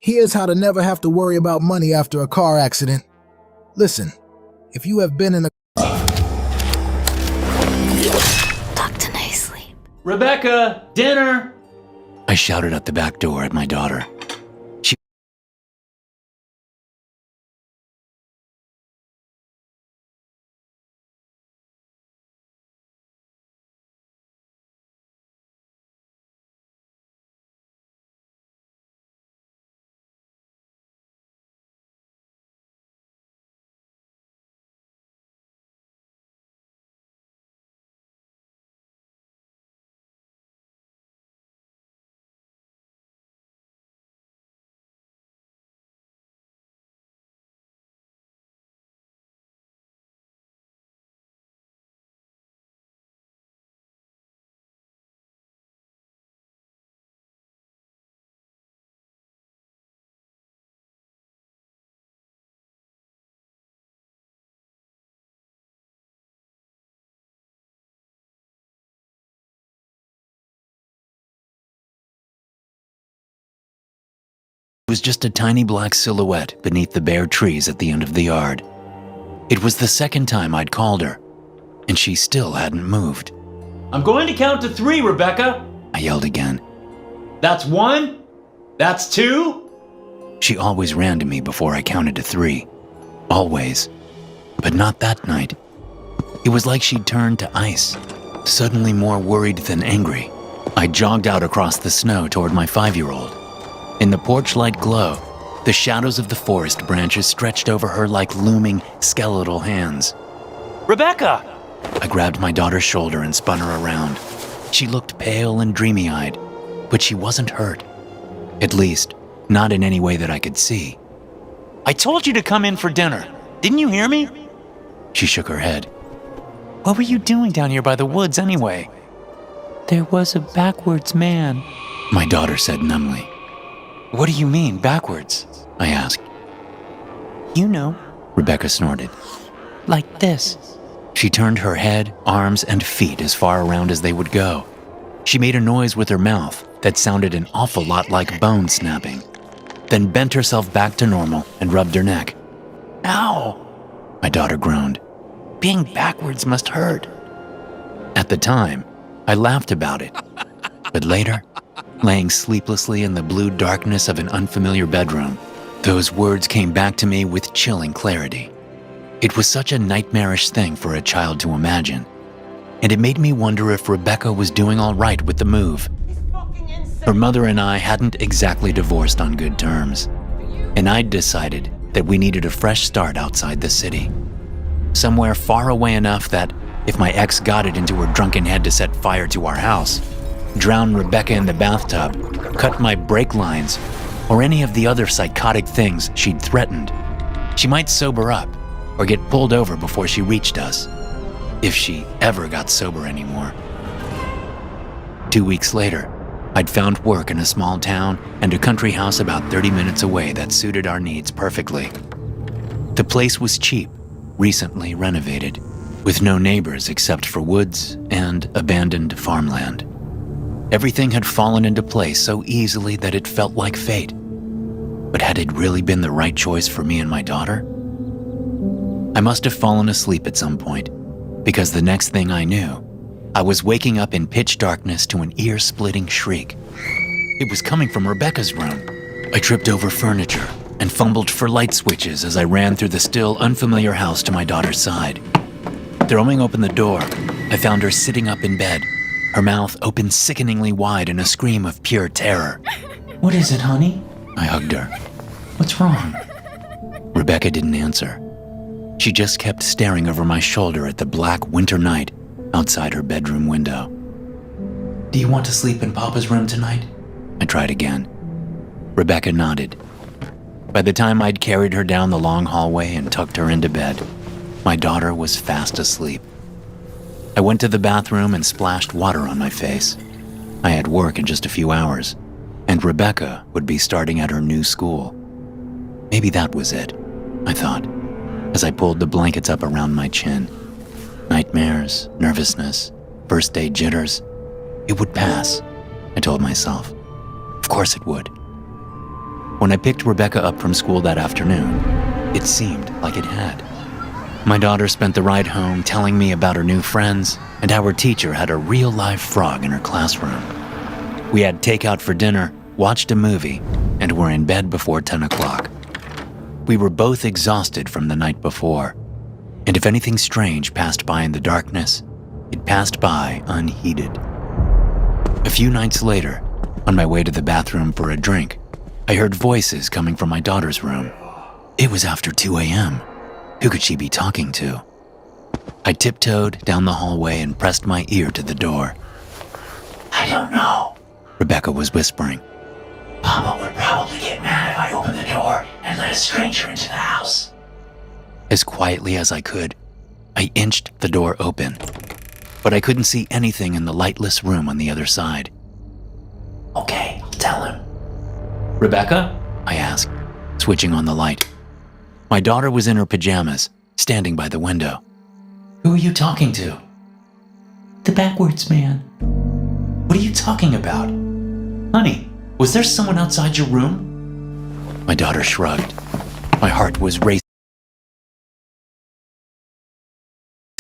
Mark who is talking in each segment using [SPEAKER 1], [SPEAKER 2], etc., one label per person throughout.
[SPEAKER 1] Here's how to never have to worry about money after a car accident. Listen, if you have been in a...
[SPEAKER 2] Tucked a nice sleep.
[SPEAKER 3] Rebecca, dinner!
[SPEAKER 4] I shouted out the back door at my daughter. She was just a tiny black silhouette beneath the bare trees at the end of the yard. It was the second time I'd called her, and she still hadn't moved.
[SPEAKER 3] I'm going to count to 3, Rebecca.
[SPEAKER 4] I yelled again.
[SPEAKER 3] That's 1. That's 2.
[SPEAKER 4] She always ran to me before I counted to 3. Always. But not that night. It was like she'd turned to ice, suddenly more worried than angry. I jogged out across the snow toward my 5-year-old. In the porch light glow, the shadows of the forest branches stretched over her like looming skeletal hands.
[SPEAKER 3] Rebecca!
[SPEAKER 4] I grabbed my daughter's shoulder and spun her around. She looked pale and dreamy-eyed, but she wasn't hurt. At least, not in any way that I could see.
[SPEAKER 3] I told you to come in for dinner. Didn't you hear me?
[SPEAKER 4] She shook her head.
[SPEAKER 3] What were you doing down here by the woods anyway? There was a backwards man.
[SPEAKER 4] My daughter said numbly.
[SPEAKER 3] What do you mean, backwards?
[SPEAKER 4] I asked.
[SPEAKER 3] You know.
[SPEAKER 4] Rebecca snorted.
[SPEAKER 3] Like this.
[SPEAKER 4] She turned her head, arms, and feet as far around as they would go. She made a noise with her mouth that sounded an awful lot like bone snapping, then bent herself back to normal and rubbed her neck.
[SPEAKER 3] Ow!
[SPEAKER 4] My daughter groaned.
[SPEAKER 3] Being backwards must hurt.
[SPEAKER 4] At the time, I laughed about it. But later, laying sleeplessly in the blue darkness of an unfamiliar bedroom, those words came back to me with chilling clarity. It was such a nightmarish thing for a child to imagine, and it made me wonder if Rebecca was doing all right with the move. Her mother and I hadn't exactly divorced on good terms, and I'd decided that we needed a fresh start outside the city. Somewhere far away enough that if my ex got it into her drunken head to set fire to our house, drown Rebecca in the bathtub, cut my brake lines, or any of the other psychotic things she'd threatened, she might sober up or get pulled over before she reached us, if she ever got sober anymore. 2 weeks later, I'd found work in a small town and a country house about 30 minutes away that suited our needs perfectly. The place was cheap, recently renovated, with no neighbors except for woods and abandoned farmland. Everything had fallen into place so easily that it felt like fate. But had it really been the right choice for me and my daughter? I must have fallen asleep at some point, because the next thing I knew, I was waking up in pitch darkness to an ear-splitting shriek. It was coming from Rebecca's room. I tripped over furniture and fumbled for light switches as I ran through the still unfamiliar house to my daughter's side. Throwing open the door, I found her sitting up in bed, her mouth open sickeningly wide in a scream of pure terror.
[SPEAKER 3] What is it, honey?
[SPEAKER 4] I hugged her.
[SPEAKER 3] What's wrong?
[SPEAKER 4] Rebecca didn't answer. She just kept staring over my shoulder at the black winter night outside her bedroom window.
[SPEAKER 3] Do you want to sleep in Papa's room tonight?
[SPEAKER 4] I tried again. Rebecca nodded. By the time I'd carried her down the long hallway and tucked her into bed, my daughter was fast asleep. I went to the bathroom and splashed water on my face. I had work in just a few hours, and Rebecca would be starting at her new school. Maybe that was it, I thought, as I pulled the blankets up around my chin. Nightmares, nervousness, first day jitters. It would pass, I told myself. Of course it would. When I picked Rebecca up from school that afternoon, it seemed like it had. My daughter spent the ride home telling me about her new friends and how her teacher had a real-life frog in her classroom. We had takeout for dinner, watched a movie, and were in bed before 10 o'clock. We were both exhausted from the night before, and if anything strange passed by in the darkness, it passed by unheeded. A few nights later, on my way to the bathroom for a drink, I heard voices coming from my daughter's room. It was after 2 a.m. Who could she be talking to? I tiptoed down the hallway and pressed my ear to the door.
[SPEAKER 3] I don't know,
[SPEAKER 4] Rebecca was whispering.
[SPEAKER 3] Mama would probably get mad if I opened the door and let a stranger into the house.
[SPEAKER 4] As quietly as I could, I inched the door open, but I couldn't see anything in the lightless room on the other side.
[SPEAKER 3] Okay, I'll tell him.
[SPEAKER 4] Rebecca? I asked, switching on the light. My daughter was in her pajamas, standing by the window.
[SPEAKER 3] Who are you talking to? The backwards man. What are you talking about? Honey, was there someone outside your room?
[SPEAKER 4] My daughter shrugged. My heart was racing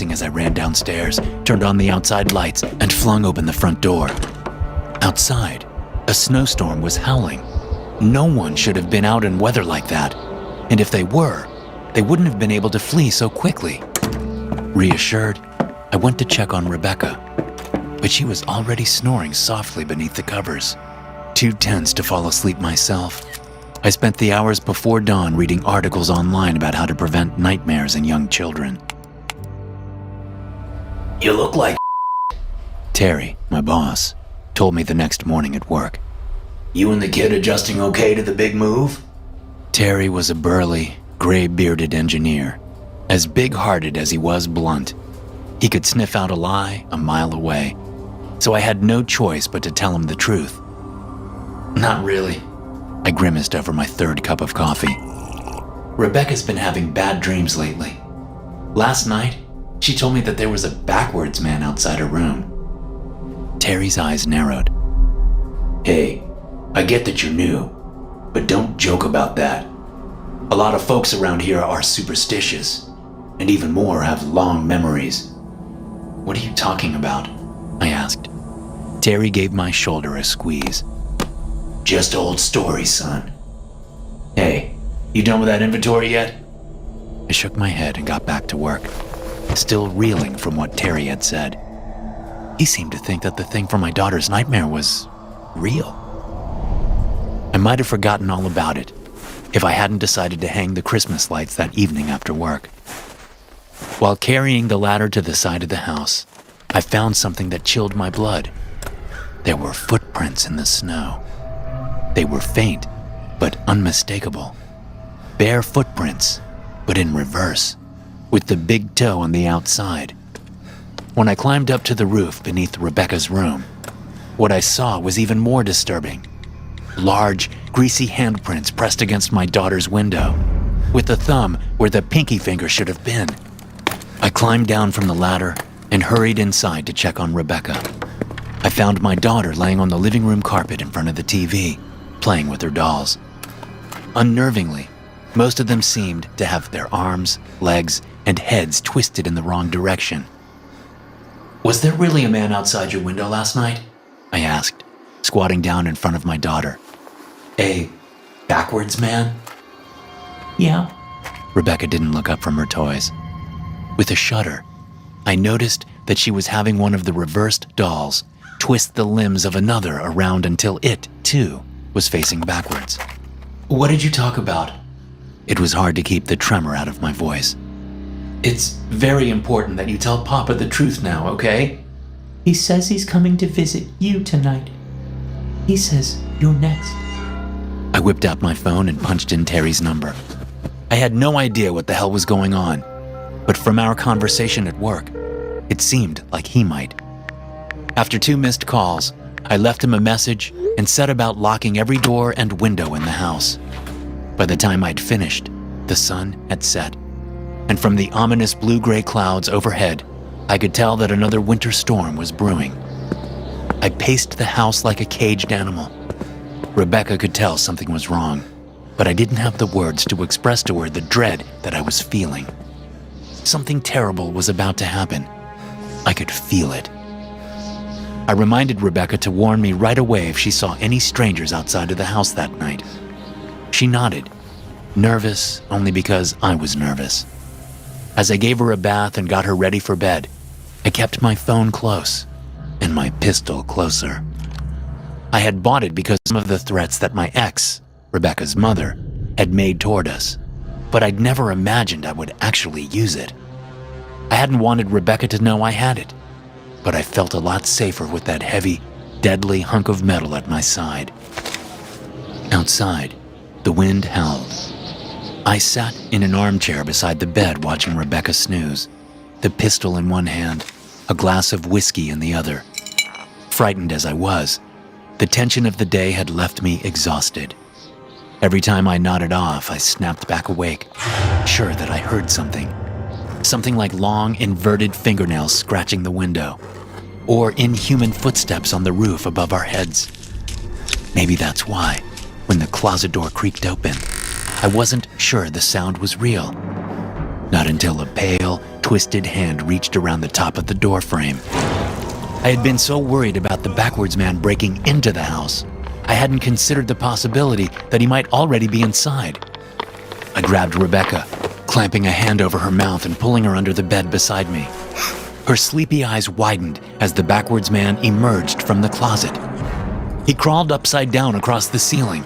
[SPEAKER 4] as I ran downstairs, turned on the outside lights, and flung open the front door. Outside, a snowstorm was howling. No one should have been out in weather like that, and if they were, they wouldn't have been able to flee so quickly. Reassured, I went to check on Rebecca, but she was already snoring softly beneath the covers. Too tense to fall asleep myself, I spent the hours before dawn reading articles online about how to prevent nightmares in young children.
[SPEAKER 3] You look like
[SPEAKER 4] Terry, my boss, told me the next morning at work.
[SPEAKER 3] You and the kid adjusting okay to the big move?
[SPEAKER 4] Terry was a burly, gray-bearded engineer, as big-hearted as he was blunt. He could sniff out a lie a mile away, so I had no choice but to tell him the truth.
[SPEAKER 3] Not really.
[SPEAKER 4] I grimaced over my third cup of coffee.
[SPEAKER 3] Rebecca's been having bad dreams lately. Last night, she told me that there was a backwards man outside her room.
[SPEAKER 4] Terry's eyes narrowed.
[SPEAKER 3] Hey, I get that you're new, but don't joke about that. A lot of folks around here are superstitious, and even more have long memories. What are you talking about?
[SPEAKER 4] I asked. Terry gave my shoulder a squeeze.
[SPEAKER 3] Just old stories, son. Hey, you done with that inventory yet?
[SPEAKER 4] I shook my head and got back to work, still reeling from what Terry had said. He seemed to think that the thing from my daughter's nightmare was real. I might have forgotten all about it if I hadn't decided to hang the Christmas lights that evening after work. While carrying the ladder to the side of the house, I found something that chilled my blood. There were footprints in the snow. They were faint, but unmistakable. Bare footprints, but in reverse, with the big toe on the outside. When I climbed up to the roof beneath Rebecca's room, what I saw was even more disturbing. Large, greasy handprints pressed against my daughter's window, with the thumb where the pinky finger should have been. I climbed down from the ladder and hurried inside to check on Rebecca. I found my daughter laying on the living room carpet in front of the TV, playing with her dolls. Unnervingly, most of them seemed to have their arms, legs, and heads twisted in the wrong direction.
[SPEAKER 3] Was there really a man outside your window last night?
[SPEAKER 4] I asked, squatting down in front of my daughter.
[SPEAKER 3] A backwards man? Yeah.
[SPEAKER 4] Rebecca didn't look up from her toys. With a shudder, I noticed that she was having one of the reversed dolls twist the limbs of another around until it, too, was facing backwards.
[SPEAKER 3] What did you talk about?
[SPEAKER 4] It was hard to keep the tremor out of my voice.
[SPEAKER 3] It's very important that you tell Papa the truth now, okay?
[SPEAKER 5] He says he's coming to visit you tonight. He says you're next.
[SPEAKER 4] I whipped out my phone and punched in Terry's number. I had no idea what the hell was going on, but from our conversation at work, it seemed like he might. After 2 missed calls, I left him a message and set about locking every door and window in the house. By the time I'd finished, the sun had set, and from the ominous blue-gray clouds overhead, I could tell that another winter storm was brewing. I paced the house like a caged animal. Rebecca could tell something was wrong. but I didn't have the words to express to her the dread that I was feeling. Something terrible was about to happen. I could feel it. I reminded Rebecca to warn me right away if she saw any strangers outside of the house that night. She nodded, nervous only because I was nervous. As I gave her a bath and got her ready for bed, I kept my phone close and my pistol closer. I had bought it because of some of the threats that my ex, Rebecca's mother, had made toward us, but I'd never imagined I would actually use it. I hadn't wanted Rebecca to know I had it, but I felt a lot safer with that heavy, deadly hunk of metal at my side. Outside, the wind howled. I sat in an armchair beside the bed watching Rebecca snooze, the pistol in one hand, a glass of whiskey in the other. Frightened as I was, the tension of the day had left me exhausted. Every time I nodded off, I snapped back awake, sure that I heard something. Something like long, inverted fingernails scratching the window, or inhuman footsteps on the roof above our heads. Maybe that's why, when the closet door creaked open, I wasn't sure the sound was real. Not until a pale, twisted hand reached around the top of the door frame. I had been so worried about the backwards man breaking into the house, I hadn't considered the possibility that he might already be inside. I grabbed Rebecca, clamping a hand over her mouth and pulling her under the bed beside me. Her sleepy eyes widened as the backwards man emerged from the closet. He crawled upside down across the ceiling,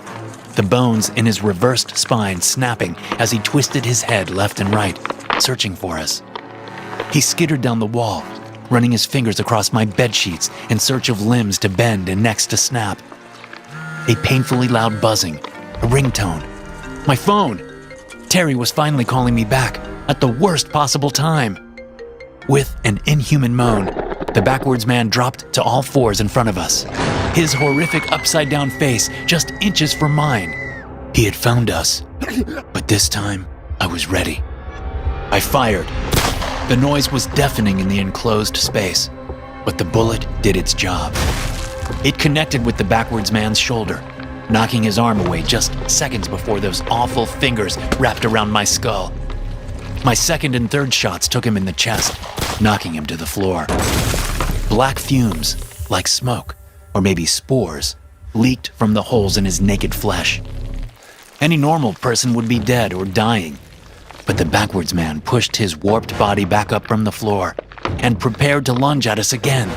[SPEAKER 4] the bones in his reversed spine snapping as he twisted his head left and right, searching for us. He skittered down the wall, running his fingers across my bedsheets in search of limbs to bend and necks to snap. A painfully loud buzzing, a ringtone. My phone! Terry was finally calling me back at the worst possible time. With an inhuman moan, the backwards man dropped to all fours in front of us, his horrific upside-down face just inches from mine. He had found us, but this time I was ready. I fired. The noise was deafening in the enclosed space, but the bullet did its job. It connected with the backwards man's shoulder, knocking his arm away just seconds before those awful fingers wrapped around my skull. My second and third shots took him in the chest, knocking him to the floor. Black fumes, like smoke, or maybe spores, leaked from the holes in his naked flesh. Any normal person would be dead or dying, but the backwards man pushed his warped body back up from the floor and prepared to lunge at us again.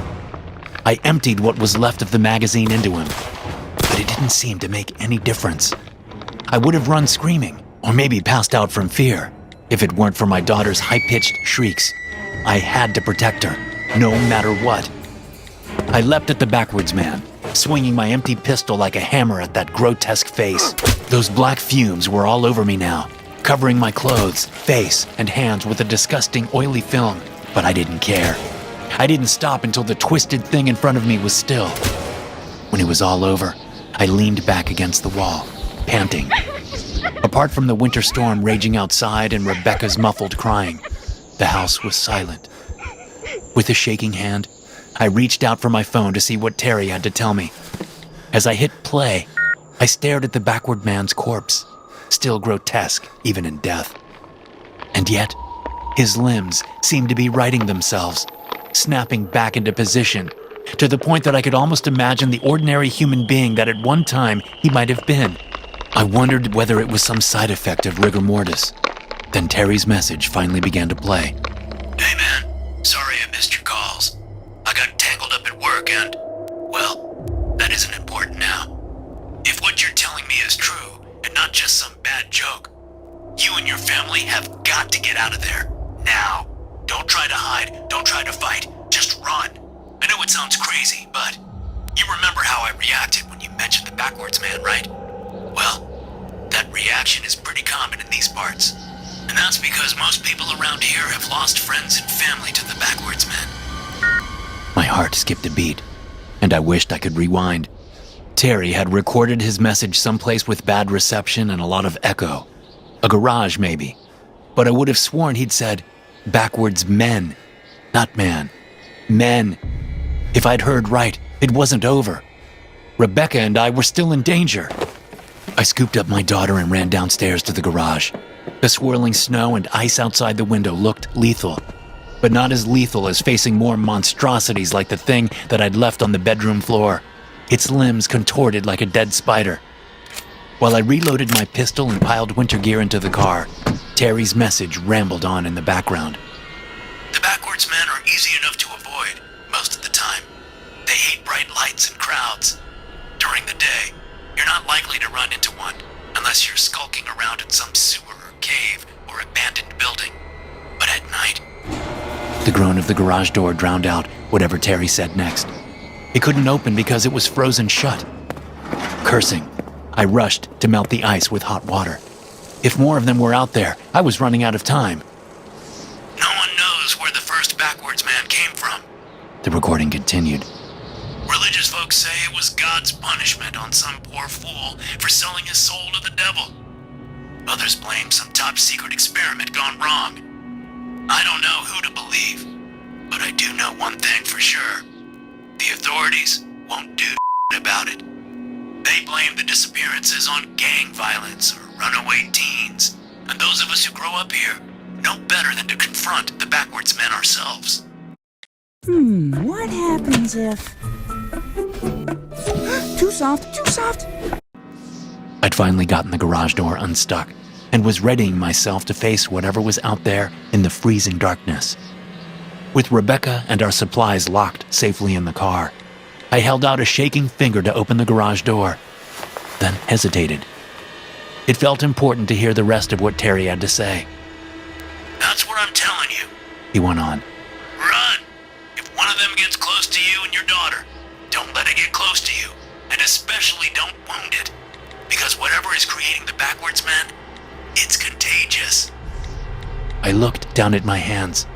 [SPEAKER 4] I emptied what was left of the magazine into him, but it didn't seem to make any difference. I would have run screaming, or maybe passed out from fear, if it weren't for my daughter's high-pitched shrieks. I had to protect her, no matter what. I leapt at the backwards man, swinging my empty pistol like a hammer at that grotesque face. Those black fumes were all over me now, covering my clothes, face, and hands with a disgusting oily film, but I didn't care. I didn't stop until the twisted thing in front of me was still. When it was all over, I leaned back against the wall, panting. Apart from the winter storm raging outside and Rebecca's muffled crying, the house was silent. With a shaking hand, I reached out for my phone to see what Terry had to tell me. As I hit play, I stared at the backward man's corpse, still grotesque even in death. And yet, his limbs seemed to be righting themselves, snapping back into position, to the point that I could almost imagine the ordinary human being that at one time he might have been. I wondered whether it was some side effect of rigor mortis. Then Terry's message finally began to play.
[SPEAKER 3] Hey man, sorry I missed your calls. I got tangled up at work and, well, that isn't important now. If what you're telling me is true, and not just some bad joke, you and your family have got to get out of there, now. Don't try to hide, don't try to fight, just run. I know it sounds crazy, but you remember how I reacted when you mentioned the backwards man, right? Well, that reaction is pretty common in these parts. And that's because most people around here have lost friends and family to the backwards man.
[SPEAKER 4] My heart skipped a beat, and I wished I could rewind. Terry had recorded his message someplace with bad reception and a lot of echo. A garage, maybe. But I would have sworn he'd said, backwards men, not man. Men. If I'd heard right, it wasn't over. Rebecca and I were still in danger. I scooped up my daughter and ran downstairs to the garage. The swirling snow and ice outside the window looked lethal, but not as lethal as facing more monstrosities like the thing that I'd left on the bedroom floor, its limbs contorted like a dead spider. While I reloaded my pistol and piled winter gear into the car, Terry's message rambled on in the background. The backwards men are easy enough to avoid most of the time. They hate bright lights and crowds. During the day, you're not likely to run into one unless you're skulking around in some sewer or cave or abandoned building. But at night... The groan of the garage door drowned out whatever Terry said next. It couldn't open because it was frozen shut. Cursing, I rushed to melt the ice with hot water. If more of them were out there, I was running out of time. No one knows where the first backwards man came from, the recording continued. Religious folks say it was God's punishment on some poor fool for selling his soul to the devil. Others blame some top-secret experiment gone wrong. I don't know who to believe, but I do know one thing for sure. The authorities won't do about it. They blame the disappearances on gang violence or runaway teens, and those of us who grow up here know better than to confront the backwards men ourselves.
[SPEAKER 6] What happens if... Too soft, too soft!
[SPEAKER 4] I'd finally gotten the garage door unstuck and was readying myself to face whatever was out there in the freezing darkness. With Rebecca and our supplies locked safely in the car, I held out a shaking finger to open the garage door, then hesitated. It felt important to hear the rest of what Terry had to say. That's what I'm telling you, he went on. Run! If one of them gets close to you and your daughter, don't let it get close to you, and especially don't wound it, because whatever is creating the backwards men, it's contagious. I looked down at my hands.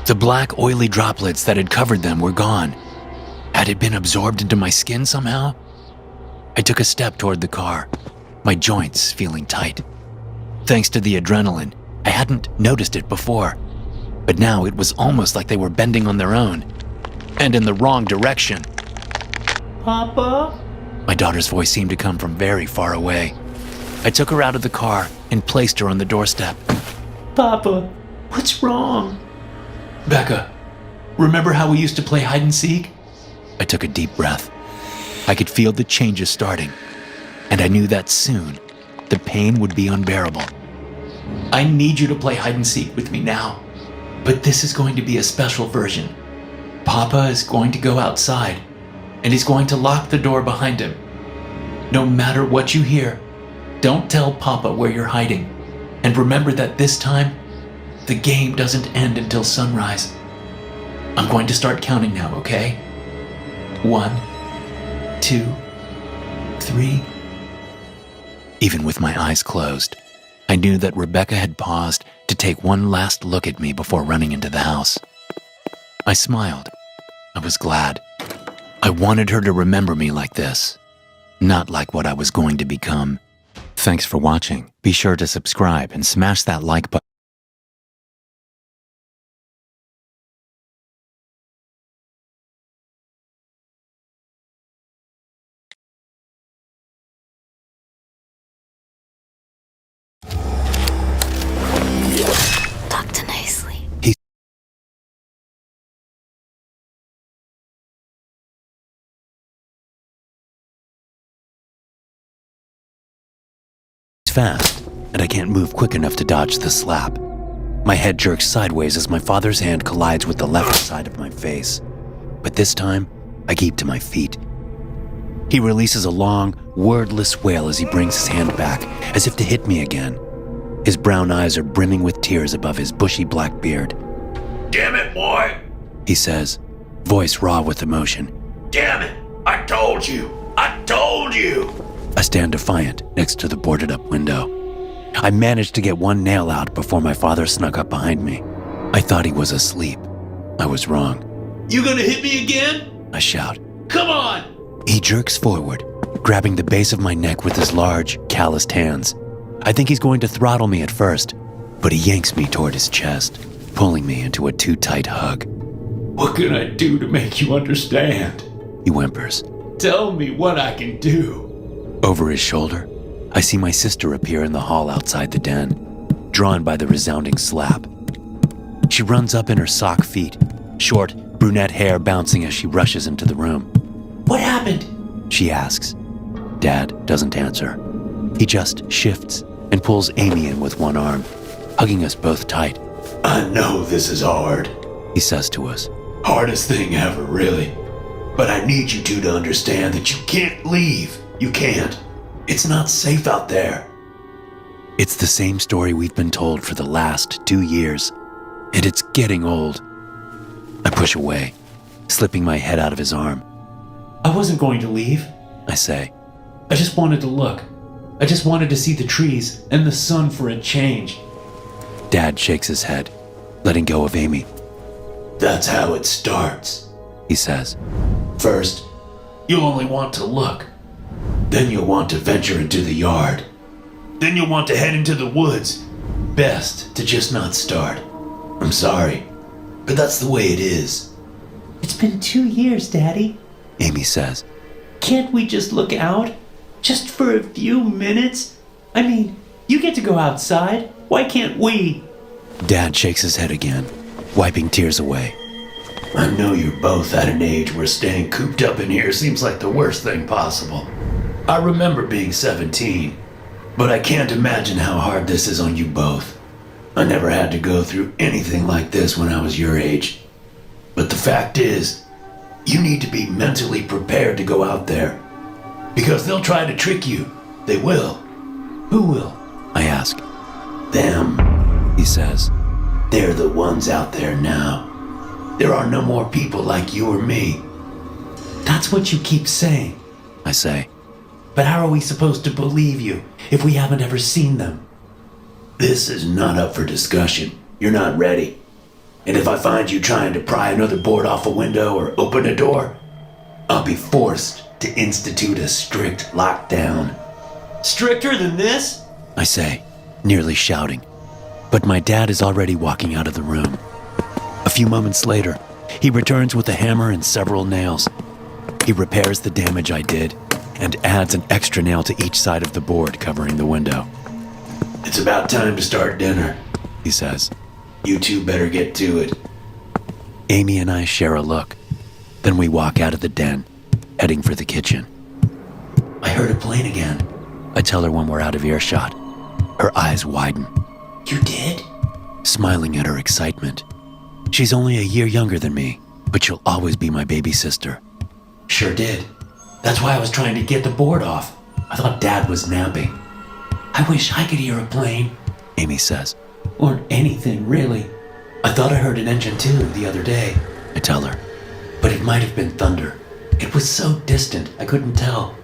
[SPEAKER 4] The black, oily droplets that had covered them were gone. Had it been absorbed into my skin somehow? I took a step toward the car, my joints feeling tight. Thanks to the adrenaline, I hadn't noticed it before, but now it was almost like they were bending on their own, and in the wrong direction.
[SPEAKER 5] Papa?
[SPEAKER 4] My daughter's voice seemed to come from very far away. I took her out of the car and placed her on the doorstep.
[SPEAKER 5] Papa, what's wrong?
[SPEAKER 4] Becca, remember how we used to play hide and seek? I took a deep breath. I could feel the changes starting, and I knew that soon the pain would be unbearable. I need you to play hide and seek with me now, but this is going to be a special version. Papa is going to go outside, and he's going to lock the door behind him. No matter what you hear, don't tell Papa where you're hiding, and remember that this time, the game doesn't end until sunrise. I'm going to start counting now, okay? 1, 2, 3. Even with my eyes closed, I knew that Rebecca had paused to take one last look at me before running into the house. I smiled. I was glad. I wanted her to remember me like this, not like what I was going to become. Thanks for watching. Be sure to subscribe and smash that like button.
[SPEAKER 2] Talk to nicely.
[SPEAKER 4] Fast, and I can't move quick enough to dodge the slap. My head jerks sideways as my father's hand collides with the left side of my face. But this time, I keep to my feet. He releases a long, wordless wail as he brings his hand back, as if to hit me again. His brown eyes are brimming with tears above his bushy black beard.
[SPEAKER 3] Damn it, boy!
[SPEAKER 4] He says, voice raw with emotion.
[SPEAKER 3] Damn it! I told you! I told you!
[SPEAKER 4] I stand defiant next to the boarded-up window. I managed to get one nail out before my father snuck up behind me. I thought he was asleep. I was wrong.
[SPEAKER 3] You gonna hit me again?
[SPEAKER 4] I shout.
[SPEAKER 3] Come on!
[SPEAKER 4] He jerks forward, grabbing the base of my neck with his large, calloused hands. I think he's going to throttle me at first, but he yanks me toward his chest, pulling me into a too-tight hug.
[SPEAKER 3] What can I do to make you understand?
[SPEAKER 4] He whimpers.
[SPEAKER 3] Tell me what I can do.
[SPEAKER 4] Over his shoulder, I see my sister appear in the hall outside the den, drawn by the resounding slap. She runs up in her sock feet, short, brunette hair bouncing as she rushes into the room.
[SPEAKER 5] What happened?
[SPEAKER 4] She asks. Dad doesn't answer. He just shifts and pulls Amy in with one arm, hugging us both tight.
[SPEAKER 3] I know this is hard.
[SPEAKER 4] He says to us.
[SPEAKER 3] Hardest thing ever, really. But I need you two to understand that you can't leave. You can't. It's not safe out there.
[SPEAKER 4] It's the same story we've been told for the last 2 years, and it's getting old. I push away, slipping my head out of his arm.
[SPEAKER 5] I wasn't going to leave.
[SPEAKER 4] I say.
[SPEAKER 5] I just wanted to look. I just wanted to see the trees and the sun for a change.
[SPEAKER 4] Dad shakes his head, letting go of Amy.
[SPEAKER 3] That's how it starts,
[SPEAKER 4] he says.
[SPEAKER 3] First, you'll only want to look. Then you'll want to venture into the yard. Then you'll want to head into the woods. Best to just not start. I'm sorry, but that's the way it is.
[SPEAKER 5] It's been 2 years, Daddy.
[SPEAKER 4] Amy says.
[SPEAKER 5] Can't we just look out? Just for a few minutes? I mean, you get to go outside. Why can't we?
[SPEAKER 4] Dad shakes his head again, wiping tears away.
[SPEAKER 3] I know you're both at an age where staying cooped up in here seems like the worst thing possible. I remember being 17, but I can't imagine how hard this is on you both. I never had to go through anything like this when I was your age. But the fact is, you need to be mentally prepared to go out there. Because they'll try to trick you. They will.
[SPEAKER 5] Who will?
[SPEAKER 4] I ask.
[SPEAKER 3] Them,
[SPEAKER 4] he says.
[SPEAKER 3] They're the ones out there now. There are no more people like you or me.
[SPEAKER 5] That's what you keep saying.
[SPEAKER 4] I say.
[SPEAKER 5] But how are we supposed to believe you if we haven't ever seen them?
[SPEAKER 3] This is not up for discussion. You're not ready. And if I find you trying to pry another board off a window or open a door, I'll be forced to institute a strict lockdown.
[SPEAKER 5] Stricter than this?
[SPEAKER 4] I say, nearly shouting. But my dad is already walking out of the room. A few moments later, he returns with a hammer and several nails. He repairs the damage I did and adds an extra nail to each side of the board covering the window.
[SPEAKER 3] It's about time to start dinner,
[SPEAKER 4] he says.
[SPEAKER 3] You two better get to it.
[SPEAKER 4] Amy and I share a look. Then we walk out of the den, heading for the kitchen.
[SPEAKER 3] I heard a plane again.
[SPEAKER 4] I tell her when we're out of earshot. Her eyes widen.
[SPEAKER 3] You did?
[SPEAKER 4] Smiling at her excitement. She's only a year younger than me, but she'll always be my baby sister.
[SPEAKER 3] Sure did. That's why I was trying to get the board off. I thought Dad was napping.
[SPEAKER 5] I wish I could hear a plane.
[SPEAKER 4] Amy says.
[SPEAKER 5] Or anything, really.
[SPEAKER 3] I thought I heard an engine too the other day.
[SPEAKER 4] I tell her.
[SPEAKER 3] But it might have been thunder. It was so distant, I couldn't tell.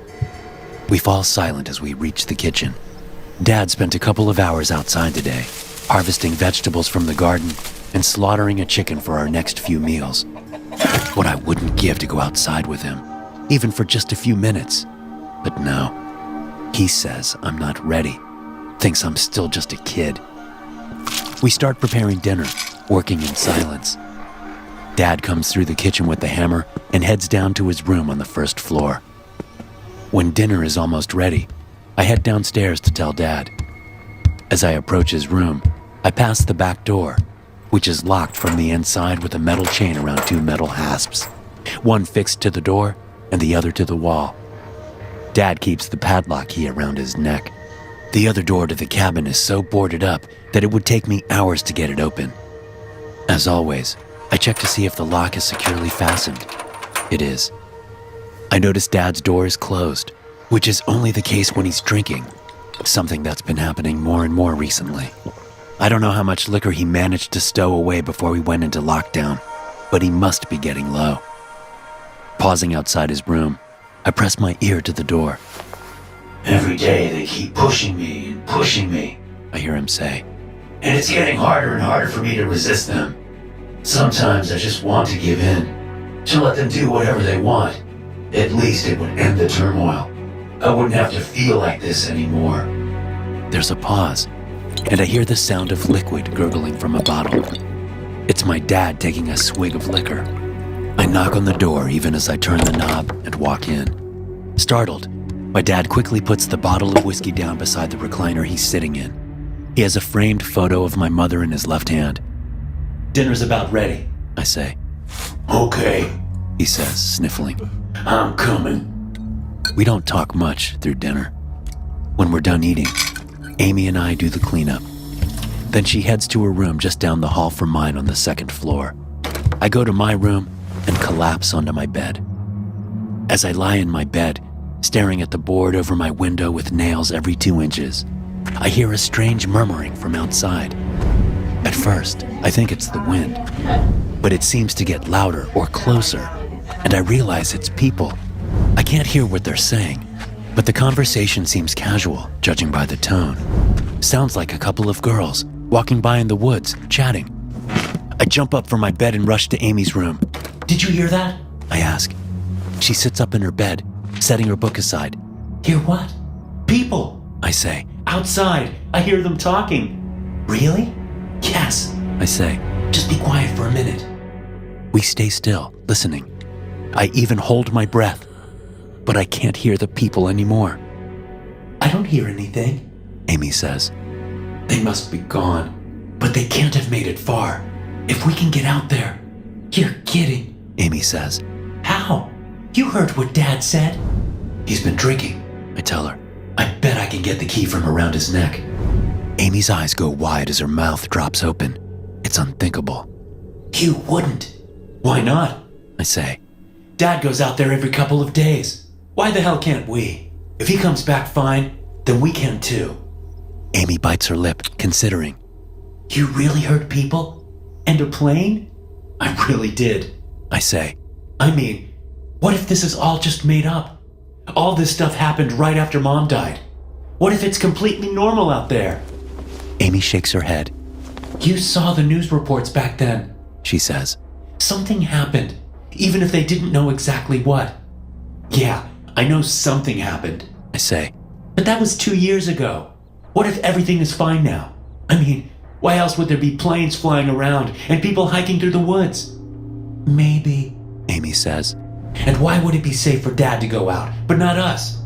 [SPEAKER 4] We fall silent as we reach the kitchen. Dad spent a couple of hours outside today, harvesting vegetables from the garden and slaughtering a chicken for our next few meals. What I wouldn't give to go outside with him, even for just a few minutes. But no. He says I'm not ready, thinks I'm still just a kid. We start preparing dinner, working in silence. Dad comes through the kitchen with the hammer and heads down to his room on the first floor. When dinner is almost ready, I head downstairs to tell Dad. As I approach his room, I pass the back door, which is locked from the inside with a metal chain around 2 metal hasps, one fixed to the door and the other to the wall. Dad keeps the padlock key around his neck. The other door to the cabin is so boarded up that it would take me hours to get it open. As always, I check to see if the lock is securely fastened. It is. I notice Dad's door is closed, which is only the case when he's drinking, something that's been happening more and more recently. I don't know how much liquor he managed to stow away before we went into lockdown, but he must be getting low. Pausing outside his room, I press my ear to the door.
[SPEAKER 3] Every day they keep pushing me,
[SPEAKER 4] I hear him say.
[SPEAKER 3] And it's getting harder and harder for me to resist them. Sometimes I just want to give in, to let them do whatever they want. At least it would end the turmoil. I wouldn't have to feel like this anymore.
[SPEAKER 4] There's a pause, and I hear the sound of liquid gurgling from a bottle. It's my dad taking a swig of liquor. I knock on the door even as I turn the knob and walk in. Startled, My dad quickly puts the bottle of whiskey down beside the recliner he's sitting in. He has a framed photo of my mother in his left hand.
[SPEAKER 5] Dinner's about ready,
[SPEAKER 4] I say.
[SPEAKER 3] Okay,
[SPEAKER 4] He says, sniffling.
[SPEAKER 3] I'm coming.
[SPEAKER 4] We don't talk much through dinner. When we're done eating, Amy and I do the cleanup. Then she heads to her room just down the hall from mine on the second floor. I go to my room and collapse onto my bed. As I lie in my bed, staring at the board over my window with nails every 2 inches, I hear a strange murmuring from outside. At first, I think it's the wind, but it seems to get louder or closer, and I realize it's people. I can't hear what they're saying, but the conversation seems casual, judging by the tone. Sounds like a couple of girls walking by in the woods, chatting. I jump up from my bed and rush to Amy's room.
[SPEAKER 5] Did you hear that?
[SPEAKER 4] I ask. She sits up in her bed, setting her book aside.
[SPEAKER 5] Hear what? People!
[SPEAKER 4] I say.
[SPEAKER 5] Outside! I hear them talking. Really? Yes.
[SPEAKER 4] I say.
[SPEAKER 5] Just be quiet for a minute.
[SPEAKER 4] We stay still, listening. I even hold my breath, but I can't hear the people anymore.
[SPEAKER 5] I don't hear anything.
[SPEAKER 4] Amy says.
[SPEAKER 5] They must be gone, but they can't have made it far. If we can get out there. You're kidding.
[SPEAKER 4] Amy says.
[SPEAKER 5] How? You heard what Dad said.
[SPEAKER 3] He's been drinking.
[SPEAKER 4] I tell her.
[SPEAKER 3] I bet I can get the key from around his neck.
[SPEAKER 4] Amy's eyes go wide as her mouth drops open. It's unthinkable.
[SPEAKER 5] You wouldn't. Why not?
[SPEAKER 4] I say.
[SPEAKER 5] Dad goes out there every couple of days. Why the hell can't we? If he comes back fine, then we can too.
[SPEAKER 4] Amy bites her lip, considering.
[SPEAKER 5] You really heard people? And a plane? I really did.
[SPEAKER 4] I say.
[SPEAKER 5] I mean, what if this is all just made up? All this stuff happened right after Mom died. What if it's completely normal out there?
[SPEAKER 4] Amy shakes her head.
[SPEAKER 5] You saw the news reports back then,
[SPEAKER 4] she says.
[SPEAKER 5] Something happened, even if they didn't know exactly what. Yeah, I know something happened.
[SPEAKER 4] I say.
[SPEAKER 5] But that was 2 years ago. What if everything is fine now? I mean, why else would there be planes flying around and people hiking through the woods? Maybe,
[SPEAKER 4] Amy says.
[SPEAKER 5] And why would it be safe for Dad to go out, but not us?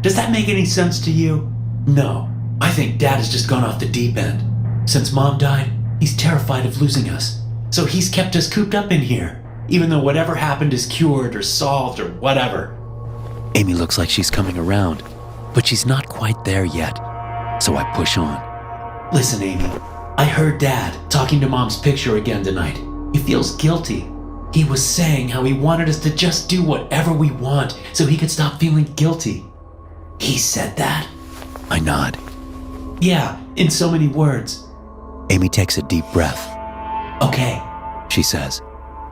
[SPEAKER 5] Does that make any sense to you? No. I think Dad has just gone off the deep end. Since Mom died, he's terrified of losing us. So he's kept us cooped up in here, even though whatever happened is cured or solved or whatever.
[SPEAKER 4] Amy looks like she's coming around, but she's not quite there yet. So I push on.
[SPEAKER 5] Listen, Amy, I heard Dad talking to Mom's picture again tonight. He feels guilty. He was saying how he wanted us to just do whatever we want so he could stop feeling guilty. He said that?
[SPEAKER 4] I nod.
[SPEAKER 5] Yeah, in so many words.
[SPEAKER 4] Amy takes a deep breath.
[SPEAKER 5] Okay,
[SPEAKER 4] She says.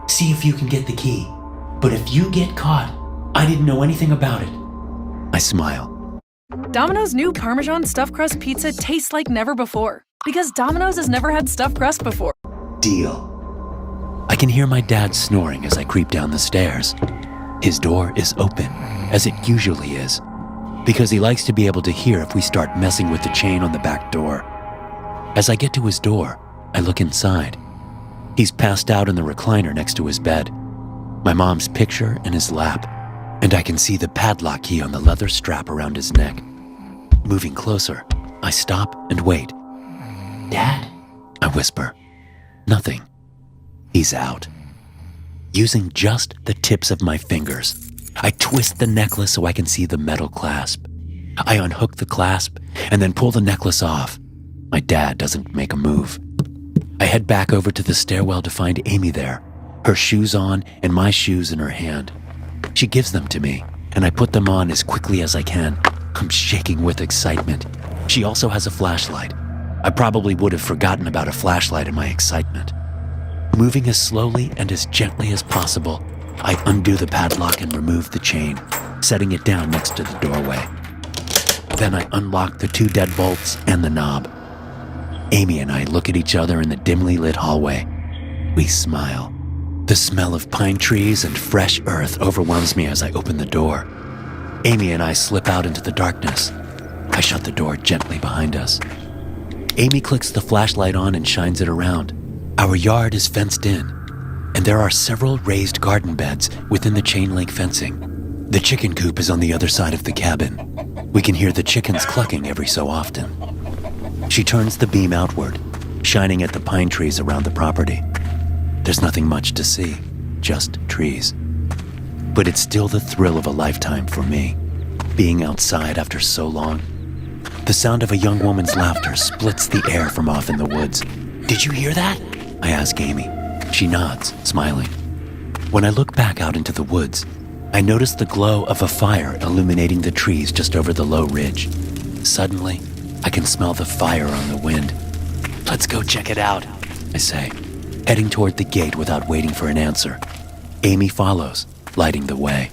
[SPEAKER 5] see if you can get the key. But if you get caught, I didn't know anything about it.
[SPEAKER 4] I smile.
[SPEAKER 7] Domino's new Parmesan stuffed crust pizza tastes like never before. Because Domino's has never had stuffed crust before.
[SPEAKER 5] Deal.
[SPEAKER 4] I can hear my dad snoring as I creep down the stairs. His door is open, as it usually is, because he likes to be able to hear if we start messing with the chain on the back door. As I get to his door, I look inside. He's passed out in the recliner next to his bed, my mom's picture in his lap, and I can see the padlock key on the leather strap around his neck. Moving closer, I stop and wait.
[SPEAKER 5] Dad?
[SPEAKER 4] I whisper. Nothing. He's out. Using just the tips of my fingers, I twist the necklace so I can see the metal clasp. I unhook the clasp and then pull the necklace off. My dad doesn't make a move. I head back over to the stairwell to find Amy there, her shoes on and my shoes in her hand. She gives them to me, and I put them on as quickly as I can. I'm shaking with excitement. She also has a flashlight. I probably would have forgotten about a flashlight in my excitement. Moving as slowly and as gently as possible, I undo the padlock and remove the chain, setting it down next to the doorway. Then I unlock the 2 deadbolts and the knob. Amy and I look at each other in the dimly lit hallway. We smile. The smell of pine trees and fresh earth overwhelms me as I open the door. Amy and I slip out into the darkness. I shut the door gently behind us. Amy clicks the flashlight on and shines it around. Our yard is fenced in, and there are several raised garden beds within the chain link fencing. The chicken coop is on the other side of the cabin. We can hear the chickens clucking every so often. She turns the beam outward, shining at the pine trees around the property. There's nothing much to see, just trees. But it's still the thrill of a lifetime for me, being outside after so long. The sound of a young woman's laughter splits the air from off in the woods. "Did you hear that?" I ask Amy. She nods, smiling. When I look back out into the woods, I notice the glow of a fire illuminating the trees just over the low ridge. Suddenly, I can smell the fire on the wind. "Let's go check it out," I say, heading toward the gate without waiting for an answer. Amy follows, lighting the way.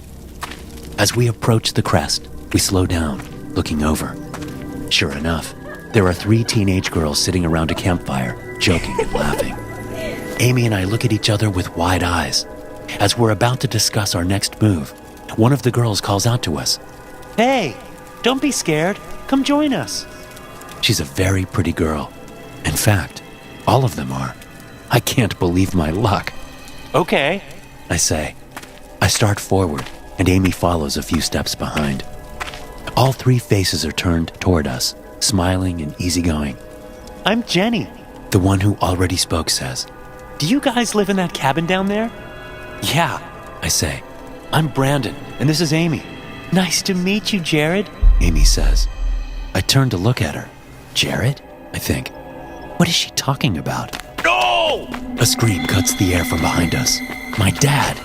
[SPEAKER 4] As we approach the crest, we slow down, looking over. Sure enough, there are 3 teenage girls sitting around a campfire, joking and laughing. Amy and I look at each other with wide eyes. As we're about to discuss our next move, one of the girls calls out to us. "Hey, don't be scared. Come join us." She's a very pretty girl. In fact, all of them are. I can't believe my luck. "Okay," I say. I start forward, and Amy follows a few steps behind. All 3 faces are turned toward us, smiling and easygoing. "I'm Jenny," the one who already spoke says. "Do you guys live in that cabin down there?" "Yeah," I say. "I'm Brandon, and this is Amy." "Nice to meet you, Jared," Amy says. I turn to look at her. Jared? I think. What is she talking about? "No!" A scream cuts the air from behind us. My dad!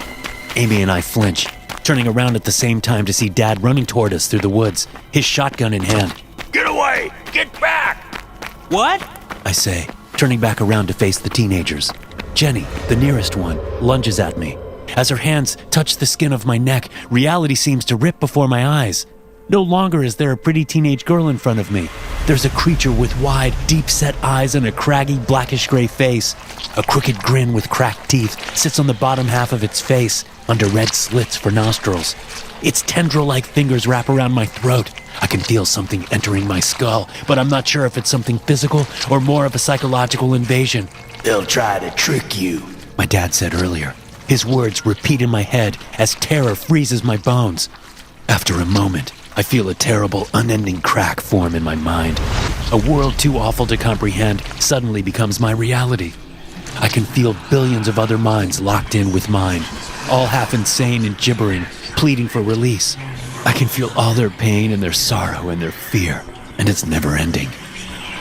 [SPEAKER 4] Amy and I flinch, turning around at the same time to see Dad running toward us through the woods, his shotgun in hand.
[SPEAKER 3] Get away! Get back!
[SPEAKER 4] "What?" I say, turning back around to face the teenagers. Jenny, the nearest one, lunges at me. As her hands touch the skin of my neck, reality seems to rip before my eyes. No longer is there a pretty teenage girl in front of me. There's a creature with wide, deep-set eyes and a craggy, blackish-gray face. A crooked grin with cracked teeth sits on the bottom half of its face, under red slits for nostrils. Its tendril-like fingers wrap around my throat. I can feel something entering my skull, but I'm not sure if it's something physical or more of a psychological invasion.
[SPEAKER 3] "They'll try to trick you,"
[SPEAKER 4] my dad said earlier. His words repeat in my head as terror freezes my bones. After a moment, I feel a terrible, unending crack form in my mind. A world too awful to comprehend suddenly becomes my reality. I can feel billions of other minds locked in with mine, all half insane and gibbering, pleading for release. I can feel all their pain and their sorrow and their fear, and it's never ending.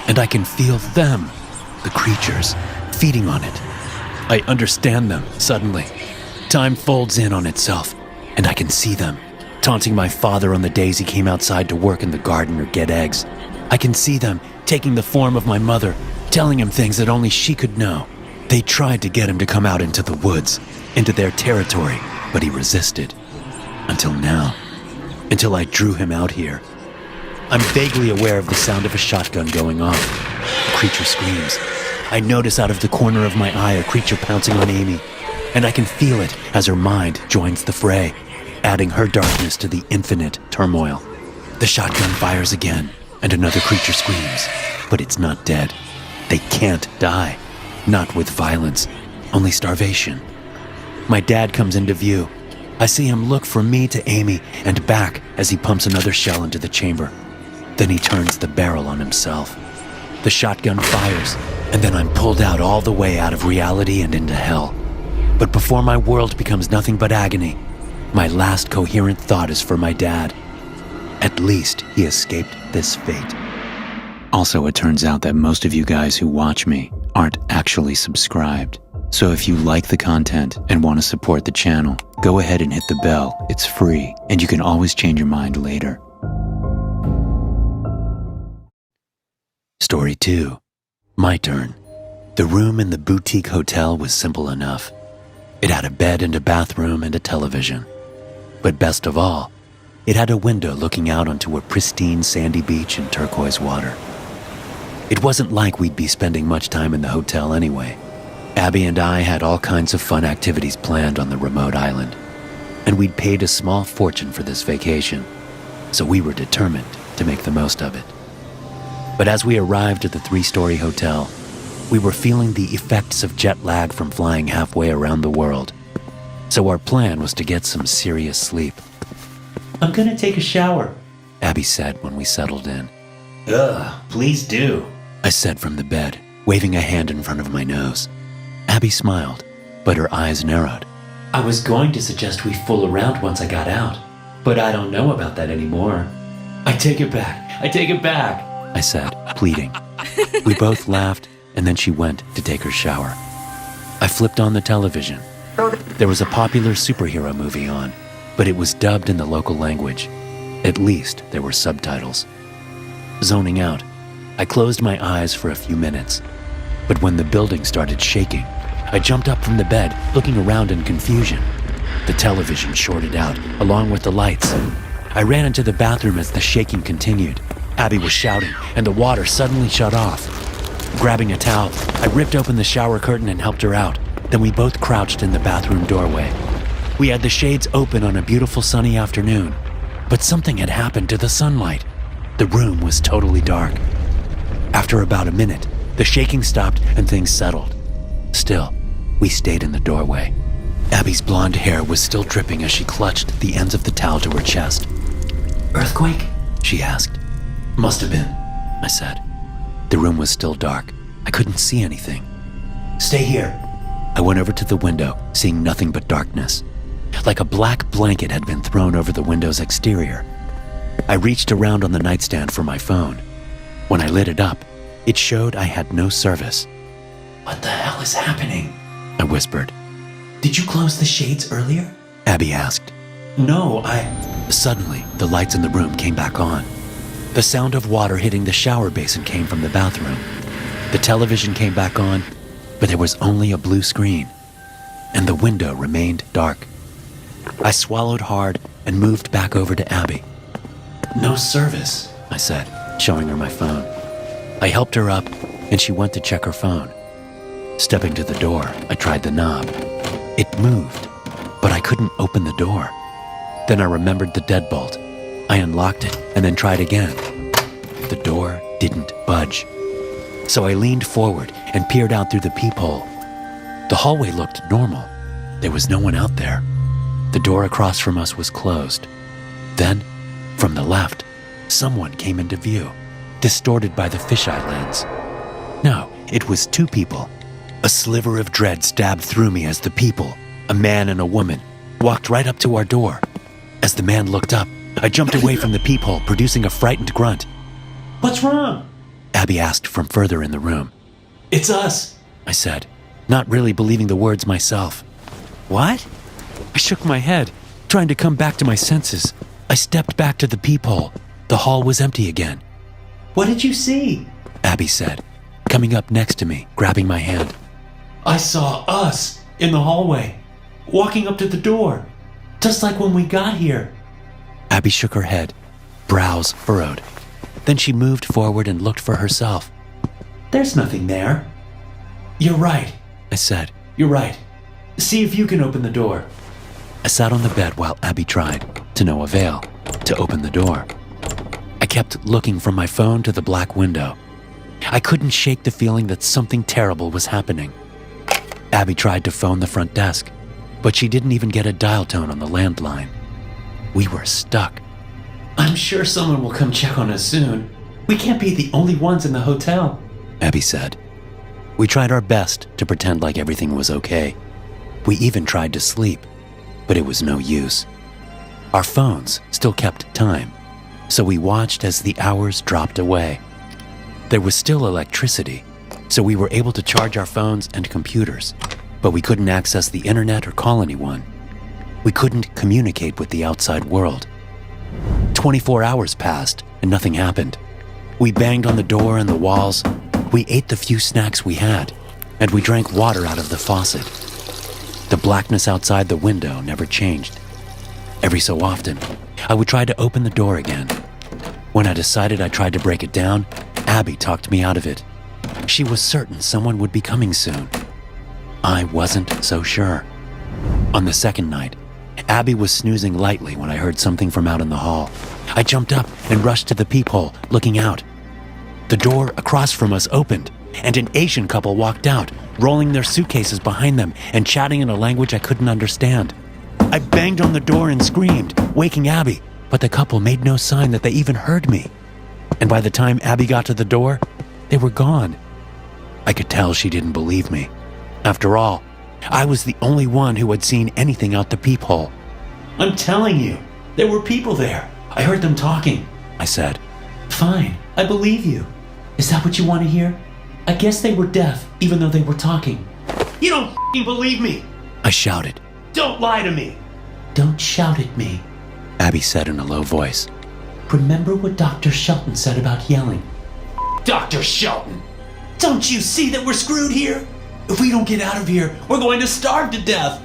[SPEAKER 4] And I can feel them, the creatures, feeding on it. I understand them, suddenly. Time folds in on itself, and I can see them, taunting my father on the days he came outside to work in the garden or get eggs. I can see them taking the form of my mother, telling him things that only she could know. They tried to get him to come out into the woods, into their territory, but he resisted. Until now. Until I drew him out here. I'm vaguely aware of the sound of a shotgun going off. The creature screams. I notice out of the corner of my eye a creature pouncing on Amy, and I can feel it as her mind joins the fray, adding her darkness to the infinite turmoil. The shotgun fires again, and another creature screams, but it's not dead. They can't die. Not with violence, only starvation. My dad comes into view. I see him look from me to Amy and back as he pumps another shell into the chamber. Then he turns the barrel on himself. The shotgun fires, and then I'm pulled out all the way out of reality and into hell. But before my world becomes nothing but agony, my last coherent thought is for my dad. At least he escaped this fate. Also, it turns out that most of you guys who watch me aren't actually subscribed. So if you like the content and want to support the channel, go ahead and hit the bell. It's free, and you can always change your mind later. Story 2. My turn. The room in the boutique hotel was simple enough. It had a bed and a bathroom and a television. But best of all, it had a window looking out onto a pristine sandy beach and turquoise water. It wasn't like we'd be spending much time in the hotel anyway. Abby and I had all kinds of fun activities planned on the remote island, and we'd paid a small fortune for this vacation, so we were determined to make the most of it. But as we arrived at the 3-story hotel, we were feeling the effects of jet lag from flying halfway around the world, so our plan was to get some serious sleep.
[SPEAKER 5] I'm gonna take a shower,
[SPEAKER 4] Abby said when we settled in.
[SPEAKER 5] Ugh, please do,
[SPEAKER 4] I said from the bed, waving a hand in front of my nose. Abby smiled, but her eyes narrowed.
[SPEAKER 5] I was going to suggest we fool around once I got out, but I don't know about that anymore. I take it back, I said, pleading. We both laughed, and then she went to take her shower. I flipped on the television. There was a popular superhero movie on, but it was dubbed in the local language. At least there were subtitles. Zoning out, I closed my eyes for a few minutes, but when the building started shaking, I jumped up from the bed, looking around in confusion. The television shorted out, along with the lights. I ran into the bathroom as the shaking continued. Abby was shouting, and the water suddenly shut off. Grabbing a towel, I ripped open the shower curtain and helped her out. Then we both crouched in the bathroom doorway. We had the shades open on a beautiful sunny afternoon, but something had happened to the sunlight. The room was totally dark. After about a minute, the shaking stopped and things settled. Still, we stayed in the doorway. Abby's blonde hair was still dripping as she clutched the ends of the towel to her chest. Earthquake?
[SPEAKER 4] She asked.
[SPEAKER 5] Must have been,
[SPEAKER 4] I said. The room was still dark. I couldn't see anything.
[SPEAKER 5] Stay here.
[SPEAKER 4] I went over to the window, seeing nothing but darkness. Like a black blanket had been thrown over the window's exterior. I reached around on the nightstand for my phone. When I lit it up, it showed I had no service.
[SPEAKER 5] What the hell is happening?
[SPEAKER 4] I whispered.
[SPEAKER 5] Did you close the shades earlier?
[SPEAKER 4] Abby asked.
[SPEAKER 5] No,
[SPEAKER 4] Suddenly, the lights in the room came back on. The sound of water hitting the shower basin came from the bathroom. The television came back on, but there was only a blue screen, and the window remained dark. I swallowed hard and moved back over to Abby.
[SPEAKER 5] No service,
[SPEAKER 4] I said, showing her my phone. I helped her up, and she went to check her phone. Stepping to the door, I tried the knob. It moved, but I couldn't open the door. Then I remembered the deadbolt. I unlocked it and then tried again. The door didn't budge. So I leaned forward and peered out through the peephole. The hallway looked normal. There was no one out there. The door across from us was closed. Then, from the left, someone came into view, distorted by the fisheye lens. No, it was two people. A sliver of dread stabbed through me as the people, a man and a woman, walked right up to our door. As the man looked up, I jumped away from the peephole, producing a frightened grunt.
[SPEAKER 5] What's wrong?
[SPEAKER 4] Abby asked from further in the room.
[SPEAKER 5] It's us,
[SPEAKER 4] I said, not really believing the words myself. What? I shook my head, trying to come back to my senses. I stepped back to the peephole. The hall was empty again.
[SPEAKER 5] What did you see?
[SPEAKER 4] Abby said, coming up next to me, grabbing my hand.
[SPEAKER 5] I saw us in the hallway, walking up to the door, just like when we got here.
[SPEAKER 4] Abby shook her head, brows furrowed. Then she moved forward and looked for herself.
[SPEAKER 5] There's nothing there. You're right,
[SPEAKER 4] I said.
[SPEAKER 5] You're right. See if you can open the door.
[SPEAKER 4] I sat on the bed while Abby tried, to no avail, to open the door. I kept looking from my phone to the black window. I couldn't shake the feeling that something terrible was happening. Abby tried to phone the front desk, but she didn't even get a dial tone on the landline. We were stuck.
[SPEAKER 5] I'm sure someone will come check on us soon. We can't be the only ones in the hotel,
[SPEAKER 4] Abby said. We tried our best to pretend like everything was okay. We even tried to sleep, but it was no use. Our phones still kept time, so we watched as the hours dropped away. There was still electricity, so we were able to charge our phones and computers, but we couldn't access the internet or call anyone. We couldn't communicate with the outside world. 24 hours passed and nothing happened. We banged on the door and the walls. We ate the few snacks we had, and we drank water out of the faucet. The blackness outside the window never changed. Every so often, I would try to open the door again. When I decided I tried to break it down, Abby talked me out of it. She was certain someone would be coming soon. I wasn't so sure. On the second night, Abby was snoozing lightly when I heard something from out in the hall. I jumped up and rushed to the peephole, looking out. The door across from us opened, and an Asian couple walked out, rolling their suitcases behind them and chatting in a language I couldn't understand. I banged on the door and screamed, waking Abby, but the couple made no sign that they even heard me. And by the time Abby got to the door, they were gone. I could tell she didn't believe me. After all, I was the only one who had seen anything out the peephole.
[SPEAKER 5] I'm telling you, there were people there. I heard them talking, I said. Fine, I believe you. Is that what you want to hear? I guess they were deaf, even though they were talking. You don't f***ing believe me!
[SPEAKER 4] I shouted.
[SPEAKER 5] Don't lie to me! Don't shout at me,
[SPEAKER 4] Abby said in a low voice.
[SPEAKER 5] Remember what Dr. Shelton said about yelling. Dr. Shelton! Don't you see that we're screwed here? If we don't get out of here, we're going to starve to death!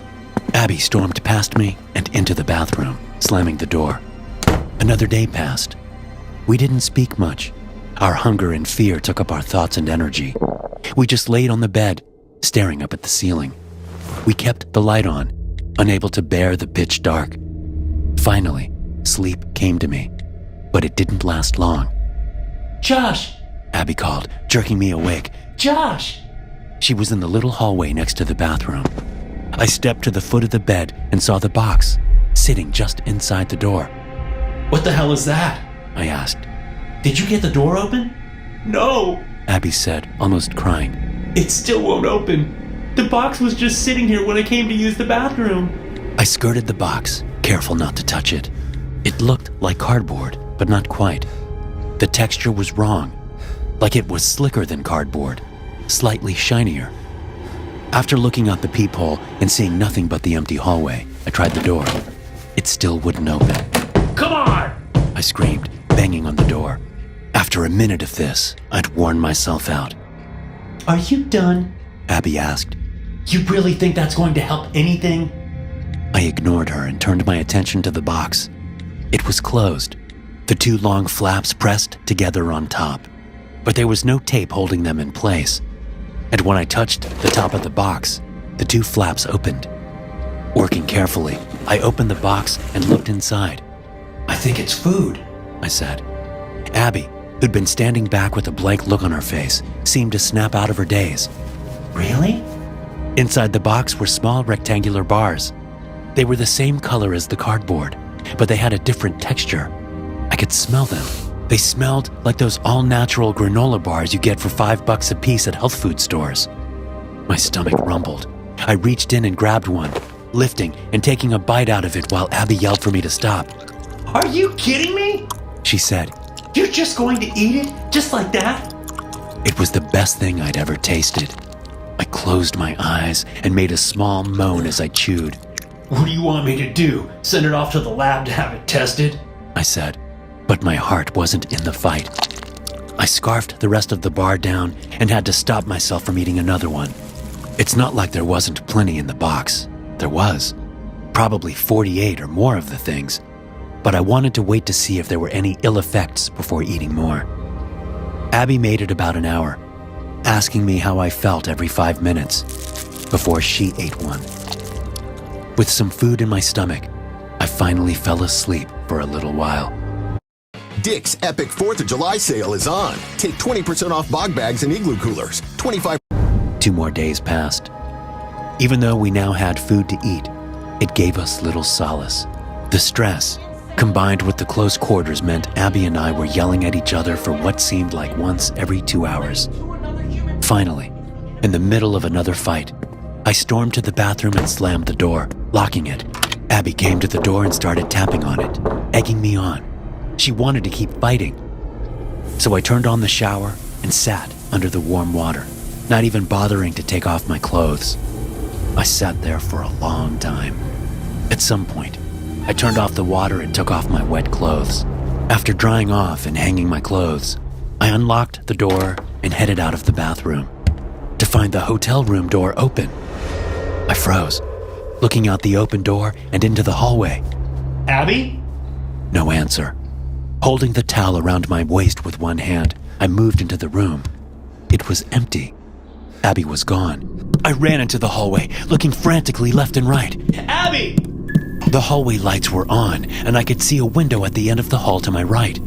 [SPEAKER 4] Abby stormed past me and into the bathroom, slamming the door. Another day passed. We didn't speak much. Our hunger and fear took up our thoughts and energy. We just laid on the bed, staring up at the ceiling. We kept the light on, unable to bear the pitch dark. Finally, sleep came to me, but it didn't last long.
[SPEAKER 5] Josh!
[SPEAKER 4] Abby called, jerking me awake.
[SPEAKER 5] Josh!
[SPEAKER 4] She was in the little hallway next to the bathroom. I stepped to the foot of the bed and saw the box, sitting just inside the door.
[SPEAKER 5] What the hell is that?
[SPEAKER 4] I asked.
[SPEAKER 5] Did you get the door open? No,
[SPEAKER 4] Abby said, almost crying.
[SPEAKER 5] It still won't open. The box was just sitting here when I came to use the bathroom.
[SPEAKER 4] I skirted the box, careful not to touch it. It looked like cardboard, but not quite. The texture was wrong, like it was slicker than cardboard, slightly shinier. After looking out the peephole and seeing nothing but the empty hallway, I tried the door. It still wouldn't open.
[SPEAKER 5] Come on!
[SPEAKER 4] I screamed, banging on the door. After a minute of this, I'd worn myself out.
[SPEAKER 5] Are you done?
[SPEAKER 4] Abby asked.
[SPEAKER 5] You really think that's going to help anything?
[SPEAKER 4] I ignored her and turned my attention to the box. It was closed, the two long flaps pressed together on top, but there was no tape holding them in place. And when I touched the top of the box, the two flaps opened. Working carefully, I opened the box and looked inside.
[SPEAKER 5] I think it's food,
[SPEAKER 4] I said. Abby, who'd been standing back with a blank look on her face, seemed to snap out of her daze.
[SPEAKER 5] Really?
[SPEAKER 4] Inside the box were small rectangular bars. They were the same color as the cardboard, but they had a different texture. I could smell them. They smelled like those all-natural granola bars you get for $5 a piece at health food stores. My stomach rumbled. I reached in and grabbed one, lifting and taking a bite out of it while Abby yelled for me to stop.
[SPEAKER 5] Are you kidding me?
[SPEAKER 4] She said.
[SPEAKER 5] You're just going to eat it? Just like that?
[SPEAKER 4] It was the best thing I'd ever tasted. I closed my eyes and made a small moan as I chewed.
[SPEAKER 5] What do you want me to do? Send it off to the lab to have it tested?
[SPEAKER 4] I said, but my heart wasn't in the fight. I scarfed the rest of the bar down and had to stop myself from eating another one. It's not like there wasn't plenty in the box. There was. Probably 48 or more of the things. But I wanted to wait to see if there were any ill effects before eating more. Abby made it about an hour, asking me how I felt every 5 minutes before she ate one. With some food in my stomach, I finally fell asleep for a little while.
[SPEAKER 8] Dick's epic 4th of July sale is on. Take 20% off bog bags and igloo coolers. 25.
[SPEAKER 4] 2 more days passed. Even though we now had food to eat, it gave us little solace. The stress, combined with the close quarters, meant Abby and I were yelling at each other for what seemed like once every 2 hours. Finally, in the middle of another fight, I stormed to the bathroom and slammed the door, locking it. Abby came to the door and started tapping on it, egging me on. She wanted to keep fighting. So I turned on the shower and sat under the warm water, not even bothering to take off my clothes. I sat there for a long time. At some point, I turned off the water and took off my wet clothes. After drying off and hanging my clothes, I unlocked the door and headed out of the bathroom to find the hotel room door open. I froze, looking out the open door and into the hallway.
[SPEAKER 5] Abby?
[SPEAKER 4] No answer. Holding the towel around my waist with one hand, I moved into the room. It was empty. Abby was gone. I ran into the hallway, looking frantically left and right.
[SPEAKER 5] Abby!
[SPEAKER 4] The hallway lights were on, and I could see a window at the end of the hall to my right.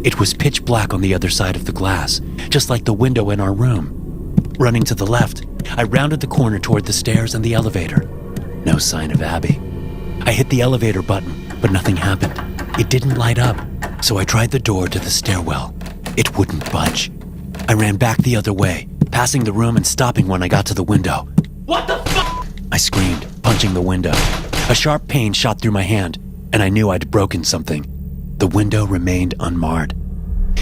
[SPEAKER 4] It was pitch black on the other side of the glass, just like the window in our room. Running to the left, I rounded the corner toward the stairs and the elevator. No sign of Abby. I hit the elevator button, but nothing happened. It didn't light up, so I tried the door to the stairwell. It wouldn't budge. I ran back the other way, passing the room and stopping when I got to the window.
[SPEAKER 5] What the fuck?
[SPEAKER 4] I screamed, punching the window. A sharp pain shot through my hand, and I knew I'd broken something. The window remained unmarred.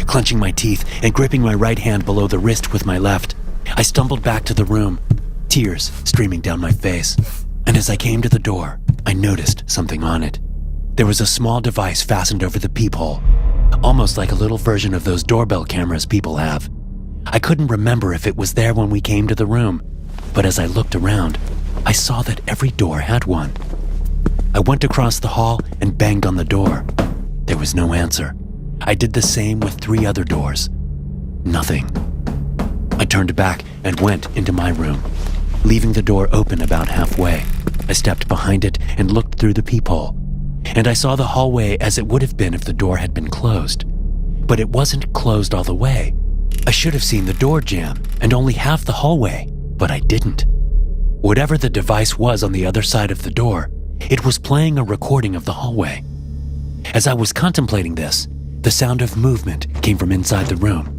[SPEAKER 4] Clenching my teeth and gripping my right hand below the wrist with my left, I stumbled back to the room, tears streaming down my face. And as I came to the door, I noticed something on it. There was a small device fastened over the peephole, almost like a little version of those doorbell cameras people have. I couldn't remember if it was there when we came to the room, but as I looked around, I saw that every door had one. I went across the hall and banged on the door. There was no answer. I did the same with 3 other doors. Nothing. I turned back and went into my room, leaving the door open about halfway. I stepped behind it and looked through the peephole, and I saw the hallway as it would have been if the door had been closed. But it wasn't closed all the way. I should have seen the door jam and only half the hallway, but I didn't. Whatever the device was on the other side of the door, it was playing a recording of the hallway. As I was contemplating this, the sound of movement came from inside the room.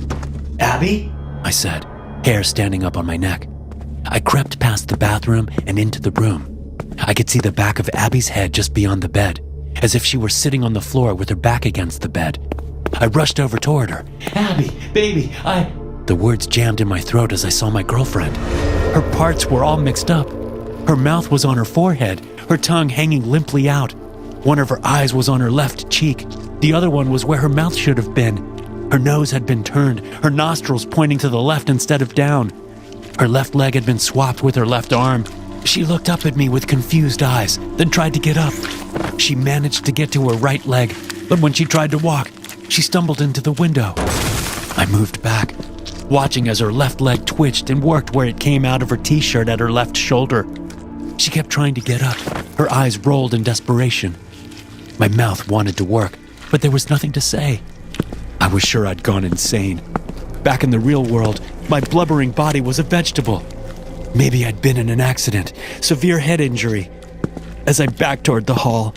[SPEAKER 5] Abby?
[SPEAKER 4] I said, hair standing up on my neck. I crept past the bathroom and into the room. I could see the back of Abby's head just beyond the bed, as if she were sitting on the floor with her back against the bed. I rushed over toward her.
[SPEAKER 5] Abby, baby,
[SPEAKER 4] The words jammed in my throat as I saw my girlfriend. Her parts were all mixed up. Her mouth was on her forehead, her tongue hanging limply out. One of her eyes was on her left cheek. The other one was where her mouth should have been. Her nose had been turned, her nostrils pointing to the left instead of down. Her left leg had been swapped with her left arm. She looked up at me with confused eyes, then tried to get up. She managed to get to her right leg, but when she tried to walk, she stumbled into the window. I moved back, watching as her left leg twitched and worked where it came out of her t-shirt at her left shoulder. She kept trying to get up. Her eyes rolled in desperation. My mouth wanted to work, but there was nothing to say. I was sure I'd gone insane. Back in the real world, my blubbering body was a vegetable. Maybe I'd been in an accident, severe head injury. As I backed toward the hall,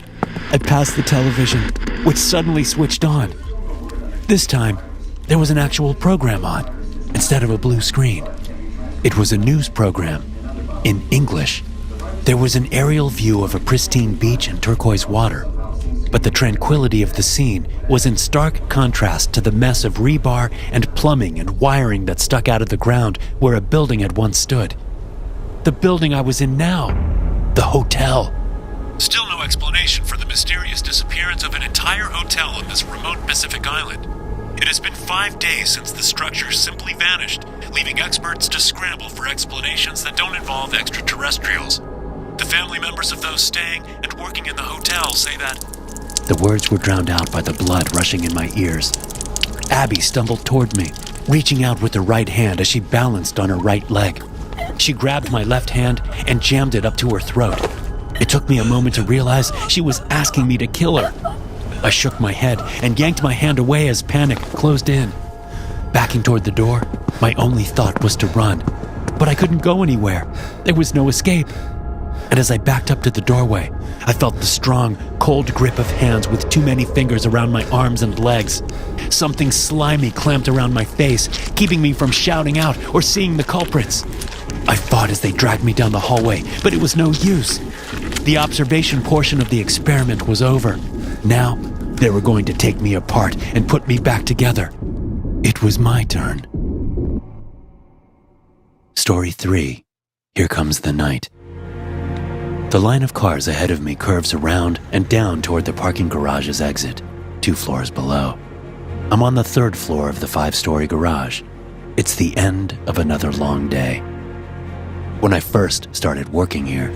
[SPEAKER 4] I passed the television, which suddenly switched on. This time, there was an actual program on, instead of a blue screen. It was a news program, in English. There was an aerial view of a pristine beach and turquoise water, but the tranquility of the scene was in stark contrast to the mess of rebar and plumbing and wiring that stuck out of the ground where a building had once stood. The building I was in now, the hotel.
[SPEAKER 9] Still no explanation for the mysterious disappearance of an entire hotel on this remote Pacific island. It has been 5 days since the structure simply vanished, leaving experts to scramble for explanations that don't involve extraterrestrials. The family members of those staying and working in the hotel say that...
[SPEAKER 4] The words were drowned out by the blood rushing in my ears. Abby stumbled toward me, reaching out with her right hand as she balanced on her right leg. She grabbed my left hand and jammed it up to her throat. It took me a moment to realize she was asking me to kill her. I shook my head and yanked my hand away as panic closed in. Backing toward the door, my only thought was to run. But I couldn't go anywhere. There was no escape. And as I backed up to the doorway, I felt the strong, cold grip of hands with too many fingers around my arms and legs. Something slimy clamped around my face, keeping me from shouting out or seeing the culprits.
[SPEAKER 5] I fought as they dragged me down the hallway, but it was no use. The observation portion of the experiment was over. Now, they were going to take me apart and put me back together. It was my turn. Story 3. Here Comes the Night. The line of cars ahead of me curves around and down toward the parking garage's exit, 2 floors below. I'm on the 3rd floor of the 5-story garage. It's the end of another long day. When I first started working here,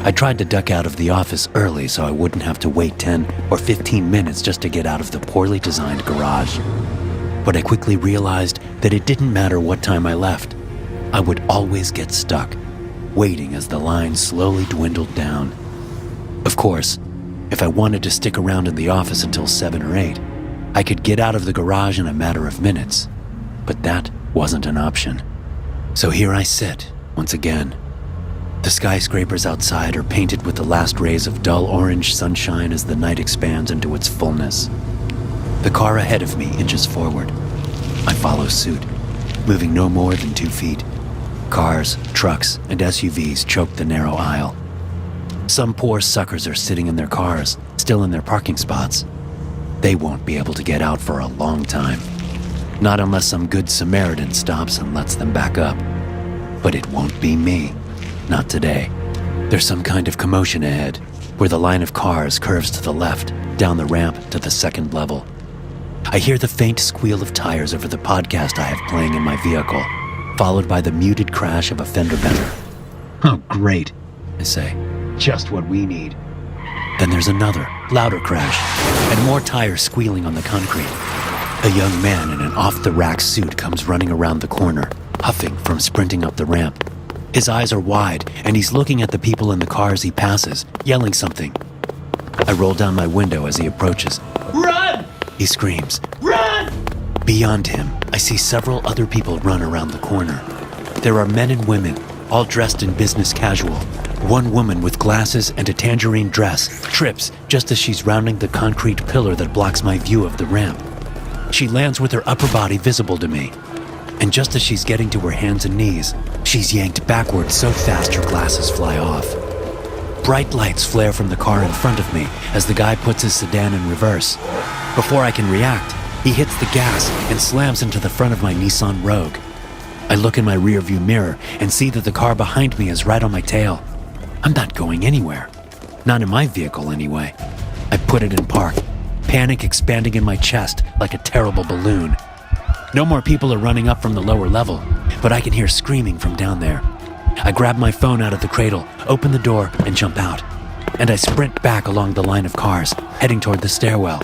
[SPEAKER 5] I tried to duck out of the office early so I wouldn't have to wait 10 or 15 minutes just to get out of the poorly designed garage. But I quickly realized that it didn't matter what time I left. I would always get stuck, waiting as the line slowly dwindled down. Of course, if I wanted to stick around in the office until 7 or 8, I could get out of the garage in a matter of minutes. But that wasn't an option. So here I sit, once again. The skyscrapers outside are painted with the last rays of dull orange sunshine as the night expands into its fullness. The car ahead of me inches forward. I follow suit, moving no more than 2 feet. Cars, trucks, and SUVs choke the narrow aisle. Some poor suckers are sitting in their cars, still in their parking spots. They won't be able to get out for a long time. Not unless some good Samaritan stops and lets them back up. But it won't be me. Not today. There's some kind of commotion ahead, where the line of cars curves to the left, down the ramp to the 2nd level. I hear the faint squeal of tires over the podcast I have playing in my vehicle, followed by the muted crash of a fender bender. Oh, great, I say. Just what we need. Then there's another, louder crash, and more tires squealing on the concrete. A young man in an off-the-rack suit comes running around the corner, huffing from sprinting up the ramp. His eyes are wide, and he's looking at the people in the cars he passes, yelling something. I roll down my window as he approaches. Run! He screams. Run! Beyond him, I see several other people run around the corner. There are men and women, all dressed in business casual. One woman with glasses and a tangerine dress trips just as she's rounding the concrete pillar that blocks my view of the ramp. She lands with her upper body visible to me. And just as she's getting to her hands and knees, she's yanked backwards so fast her glasses fly off. Bright lights flare from the car in front of me as the guy puts his sedan in reverse. Before I can react, he hits the gas and slams into the front of my Nissan Rogue. I look in my rearview mirror and see that the car behind me is right on my tail. I'm not going anywhere. Not in my vehicle, anyway. I put it in park, panic expanding in my chest like a terrible balloon. No more people are running up from the lower level, but I can hear screaming from down there. I grab my phone out of the cradle, open the door, and jump out. And I sprint back along the line of cars, heading toward the stairwell.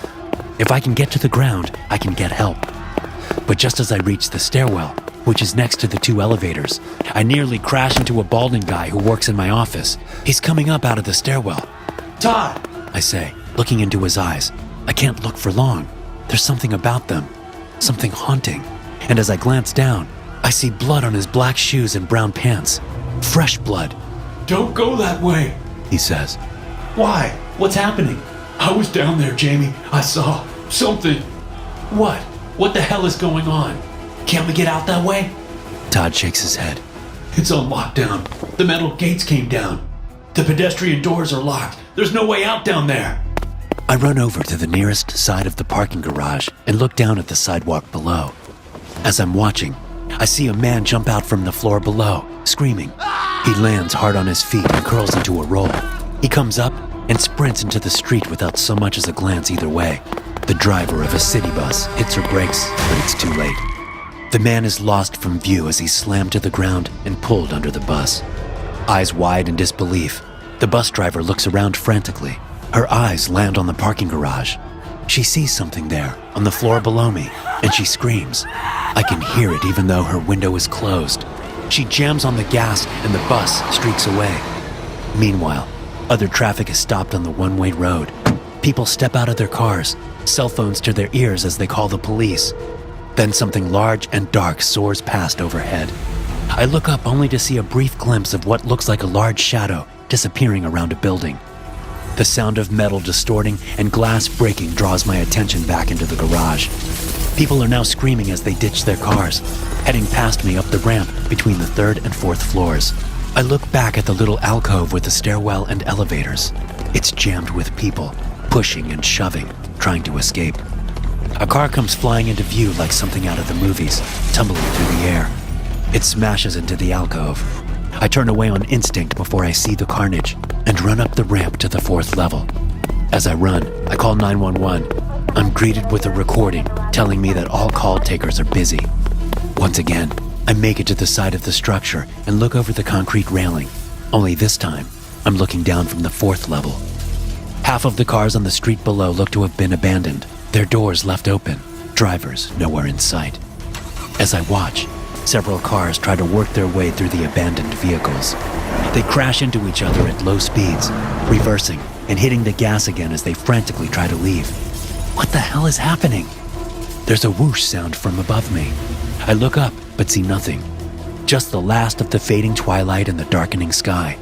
[SPEAKER 5] If I can get to the ground, I can get help. But just as I reach the stairwell, which is next to the 2 elevators, I nearly crash into a balding guy who works in my office. He's coming up out of the stairwell. Todd, I say, looking into his eyes. I can't look for long. There's something about them. Something haunting. And as I glance down, I see blood on his black shoes and brown pants. Fresh blood. Don't go that way, he says. Why? What's happening? I was down there, Jamie. I saw something. What? What the hell is going on? Can't we get out that way?
[SPEAKER 4] Todd shakes his head.
[SPEAKER 5] It's on lockdown. The metal gates came down. The pedestrian doors are locked. There's no way out down there.
[SPEAKER 4] I run over to the nearest side of the parking garage and look down at the sidewalk below. As I'm watching, I see a man jump out from the floor below, screaming. He lands hard on his feet and curls into a roll. He comes up and sprints into the street without so much as a glance either way. The driver of a city bus hits her brakes, but it's too late. The man is lost from view as he's slammed to the ground and pulled under the bus. Eyes wide in disbelief, the bus driver looks around frantically. Her eyes land on the parking garage. She sees something there, on the floor below me, and she screams. I can hear it even though her window is closed. She jams on the gas and the bus streaks away. Meanwhile, other traffic is stopped on the one-way road. People step out of their cars, cell phones to their ears as they call the police. Then something large and dark soars past overhead. I look up only to see a brief glimpse of what looks like a large shadow disappearing around a building. The sound of metal distorting and glass breaking draws my attention back into the garage.
[SPEAKER 5] People are now screaming as they ditch their cars, heading past me up the ramp between the 3rd and 4th floors. I look back at the little alcove with the stairwell and elevators. It's jammed with people, pushing and shoving, trying to escape. A car comes flying into view like something out of the movies, tumbling through the air. It smashes into the alcove. I turn away on instinct before I see the carnage and run up the ramp to the 4th level. As I run, I call 911. I'm greeted with a recording telling me that all call takers are busy. Once again, I make it to the side of the structure and look over the concrete railing. Only this time, I'm looking down from the 4th level. Half of the cars on the street below look to have been abandoned, their doors left open, drivers nowhere in sight. As I watch, several cars try to work their way through the abandoned vehicles. They crash into each other at low speeds, reversing and hitting the gas again as they frantically try to leave. What the hell is happening? There's a whoosh sound from above me. I look up, but see nothing. Just the last of the fading twilight and the darkening sky.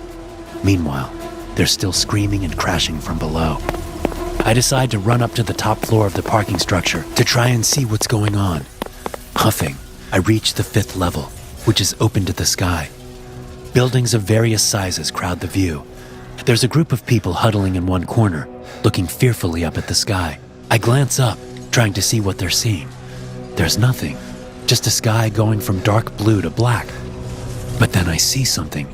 [SPEAKER 5] Meanwhile, they're still screaming and crashing from below. I decide to run up to the top floor of the parking structure to try and see what's going on. Huffing, I reach the 5th level, which is open to the sky. Buildings of various sizes crowd the view. There's a group of people huddling in one corner, looking fearfully up at the sky. I glance up, trying to see what they're seeing. There's nothing, just a sky going from dark blue to black. But then I see something.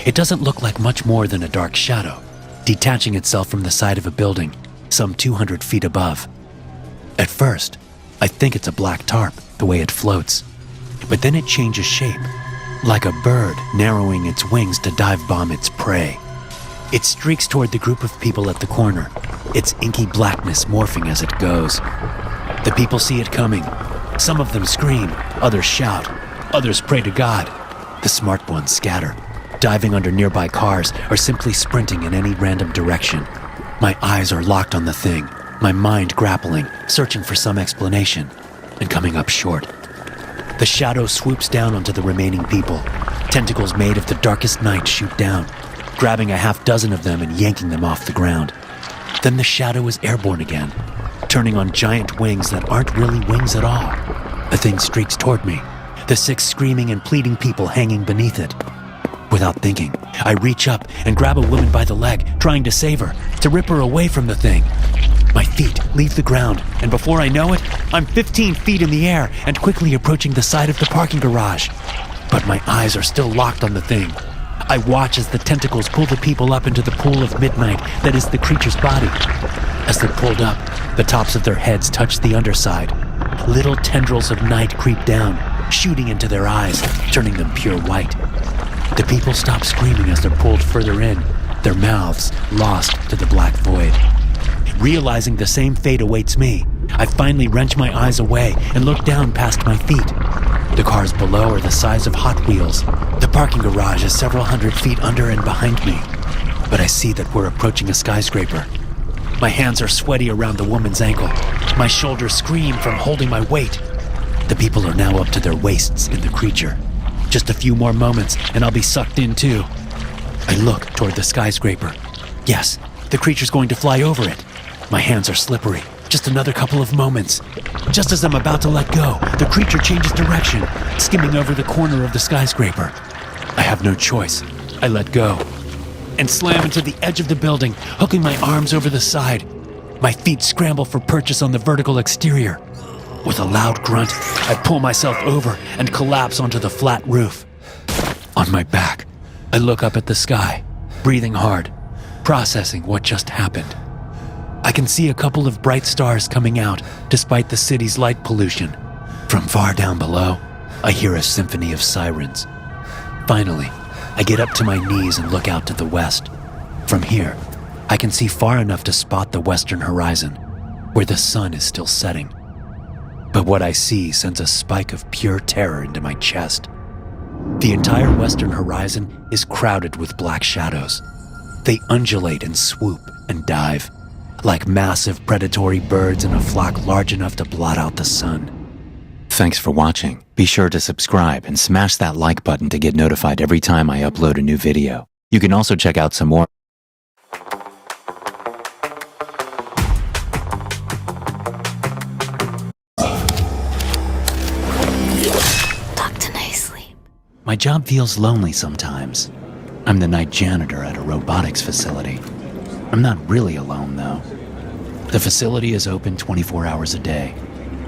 [SPEAKER 5] It doesn't look like much more than a dark shadow, detaching itself from the side of a building, some 200 feet above. At first, I think it's a black tarp, the way it floats. But then it changes shape, like a bird narrowing its wings to dive bomb its prey. It streaks toward the group of people at the corner, its inky blackness morphing as it goes. The people see it coming. Some of them scream, others shout, others pray to God. The smart ones scatter, diving under nearby cars or simply sprinting in any random direction. My eyes are locked on the thing, my mind grappling, searching for some explanation, and coming up short. The shadow swoops down onto the remaining people. Tentacles made of the darkest night shoot down, grabbing a half dozen of them and yanking them off the ground. Then the shadow is airborne again, turning on giant wings that aren't really wings at all. The thing streaks toward me, the 6 screaming and pleading people hanging beneath it. Without thinking, I reach up and grab a woman by the leg, trying to save her, to rip her away from the thing. My feet leave the ground, and before I know it, I'm 15 feet in the air and quickly approaching the side of the parking garage. But my eyes are still locked on the thing. I watch as the tentacles pull the people up into the pool of midnight that is the creature's body. As they're pulled up, the tops of their heads touch the underside. Little tendrils of night creep down, shooting into their eyes, turning them pure white. The people stop screaming as they're pulled further in, their mouths lost to the black void. Realizing the same fate awaits me, I finally wrench my eyes away and look down past my feet. The cars below are the size of Hot Wheels. The parking garage is several hundred feet under and behind me. But I see that we're approaching a skyscraper. My hands are sweaty around the woman's ankle. My shoulders scream from holding my weight. The people are now up to their waists in the creature. Just a few more moments and I'll be sucked in too. I look toward the skyscraper. Yes, the creature's going to fly over it. My hands are slippery. Just another couple of moments. Just as I'm about to let go, the creature changes direction, skimming over the corner of the skyscraper. I have no choice. I let go and slam into the edge of the building, hooking my arms over the side. My feet scramble for purchase on the vertical exterior. With a loud grunt, I pull myself over and collapse onto the flat roof. On my back, I look up at the sky, breathing hard, processing what just happened. I can see a couple of bright stars coming out despite the city's light pollution. From far down below, I hear a symphony of sirens. Finally, I get up to my knees and look out to the west. From here, I can see far enough to spot the western horizon, where the sun is still setting. But what I see sends a spike of pure terror into my chest. The entire western horizon is crowded with black shadows. They undulate and swoop and dive, like massive predatory birds in a flock large enough to blot out the sun.
[SPEAKER 4] Thanks for watching. Be sure to subscribe and smash that like button to get notified every time I upload a new video. You can also check out some more My job feels lonely sometimes. I'm the night janitor at a robotics facility. I'm not really alone, though. The facility is open 24 hours a day.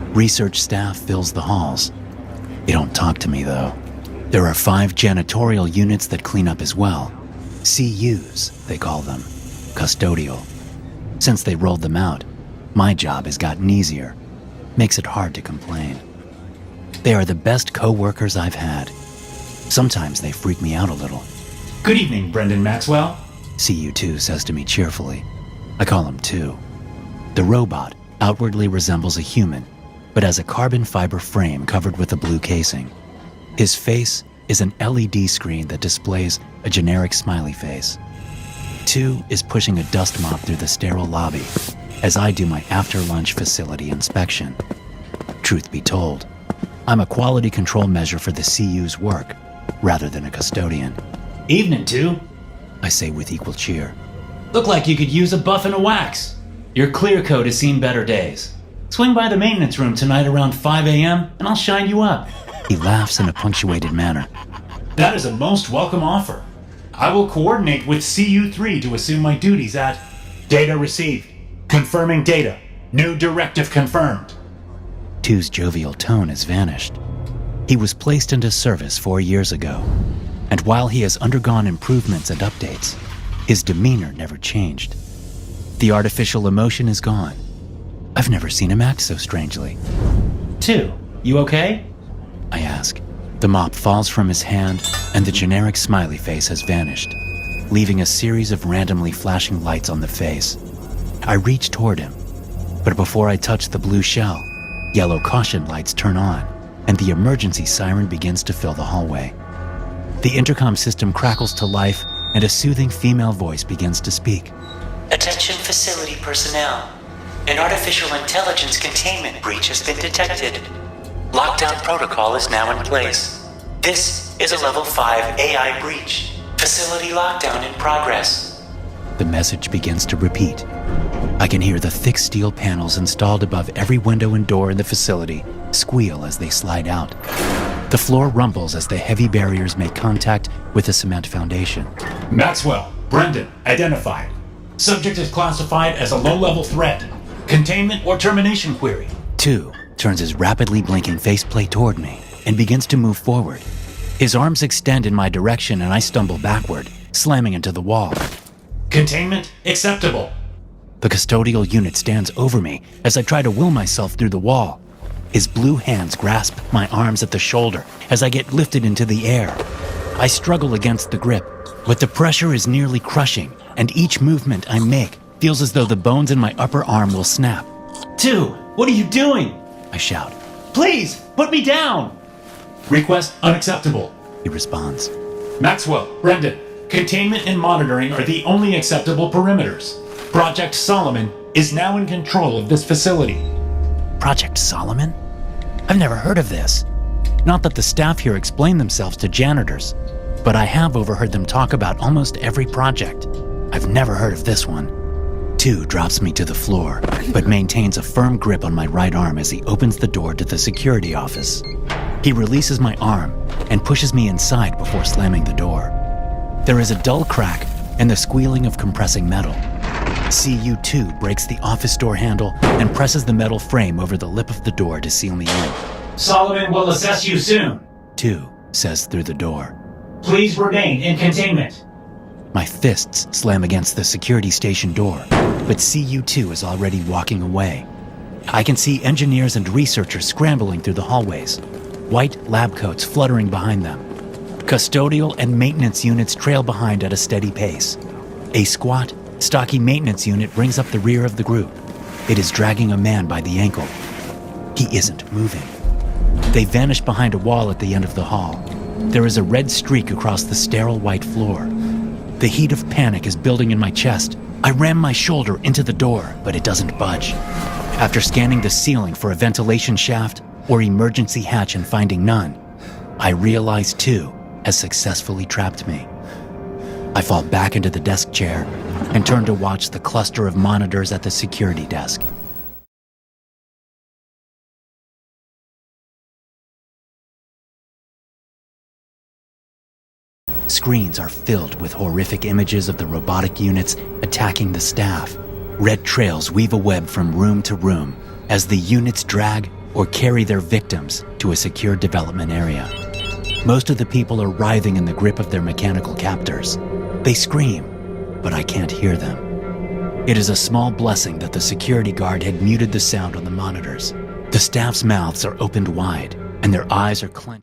[SPEAKER 4] Research staff fills the halls. They don't talk to me, though. There are 5 janitorial units that clean up as well. CUs, they call them. Custodial. Since they rolled them out, my job has gotten easier. Makes it hard to complain. They are the best co-workers I've had. Sometimes they freak me out a little.
[SPEAKER 5] Good evening, Brendan Maxwell.
[SPEAKER 4] CU2 says to me cheerfully. I call him 2. The robot outwardly resembles a human, but has a carbon fiber frame covered with a blue casing. His face is an LED screen that displays a generic smiley face. 2 is pushing a dust mop through the sterile lobby as I do my after-lunch facility inspection. Truth be told, I'm a quality control measure for the CU's work, rather than a custodian.
[SPEAKER 5] Evening, 2.
[SPEAKER 4] I say with equal cheer.
[SPEAKER 5] Look like you could use a buff and a wax. Your clear coat has seen better days. Swing by the maintenance room tonight around 5 a.m. and I'll shine you up.
[SPEAKER 4] He laughs in a punctuated manner.
[SPEAKER 5] That is a most welcome offer. I will coordinate with CU3 to assume my duties at data received. Confirming data. New directive confirmed.
[SPEAKER 4] 2's jovial tone has vanished. He was placed into service 4 years ago, and while he has undergone improvements and updates, his demeanor never changed. The artificial emotion is gone. I've never seen him act so strangely.
[SPEAKER 5] 2, you okay?
[SPEAKER 4] I ask. The mop falls from his hand, and the generic smiley face has vanished, leaving a series of randomly flashing lights on the face. I reach toward him, but before I touch the blue shell, yellow caution lights turn on, and the emergency siren begins to fill the hallway. The intercom system crackles to life, and a soothing female voice begins to speak.
[SPEAKER 10] Attention facility personnel. An artificial intelligence containment breach has been detected. Lockdown protocol is now in place. This is a level 5 AI breach. Facility lockdown in progress.
[SPEAKER 4] The message begins to repeat. I can hear the thick steel panels installed above every window and door in the facility squeal as they slide out. The floor rumbles as the heavy barriers make contact with the cement foundation.
[SPEAKER 5] Maxwell, Brendan, identified. Subject is classified as a low-level threat. Containment or termination query.
[SPEAKER 4] 2 turns his rapidly blinking faceplate toward me and begins to move forward. His arms extend in my direction and I stumble backward, slamming into the wall.
[SPEAKER 5] Containment acceptable.
[SPEAKER 4] The custodial unit stands over me as I try to will myself through the wall. His blue hands grasp my arms at the shoulder as I get lifted into the air. I struggle against the grip, but the pressure is nearly crushing, and each movement I make feels as though the bones in my upper arm will snap.
[SPEAKER 5] 2, what are you doing?
[SPEAKER 4] I shout.
[SPEAKER 5] Please, put me down. Request unacceptable.
[SPEAKER 4] He responds.
[SPEAKER 5] Maxwell, Brendan, containment and monitoring are the only acceptable perimeters. Project Solomon is now in control of this facility.
[SPEAKER 4] Project Solomon? I've never heard of this. Not that the staff here explain themselves to janitors, but I have overheard them talk about almost every project. I've never heard of this one. 2 drops me to the floor, but maintains a firm grip on my right arm as he opens the door to the security office. He releases my arm and pushes me inside before slamming the door. There is a dull crack and the squealing of compressing metal. CU2 breaks the office door handle and presses the metal frame over the lip of the door to seal me in.
[SPEAKER 5] Solomon will assess you soon.
[SPEAKER 4] 2 says through the door.
[SPEAKER 5] Please remain in containment.
[SPEAKER 4] My fists slam against the security station door, but CU2 is already walking away. I can see engineers and researchers scrambling through the hallways, white lab coats fluttering behind them. Custodial and maintenance units trail behind at a steady pace. A squat, stocky maintenance unit brings up the rear of the group. It is dragging a man by the ankle. He isn't moving. They vanish behind a wall at the end of the hall. There is a red streak across the sterile white floor. The heat of panic is building in my chest. I ram my shoulder into the door, but it doesn't budge. After scanning the ceiling for a ventilation shaft or emergency hatch and finding none, I realize 2 has successfully trapped me. I fall back into the desk chair and turn to watch the cluster of monitors at the security desk. Screens are filled with horrific images of the robotic units attacking the staff. Red trails weave a web from room to room as the units drag or carry their victims to a secure development area. Most of the people are writhing in the grip of their mechanical captors. They scream, but I can't hear them. It is a small blessing that the security guard had muted the sound on the monitors. The staff's mouths are opened wide, and their eyes are clenched.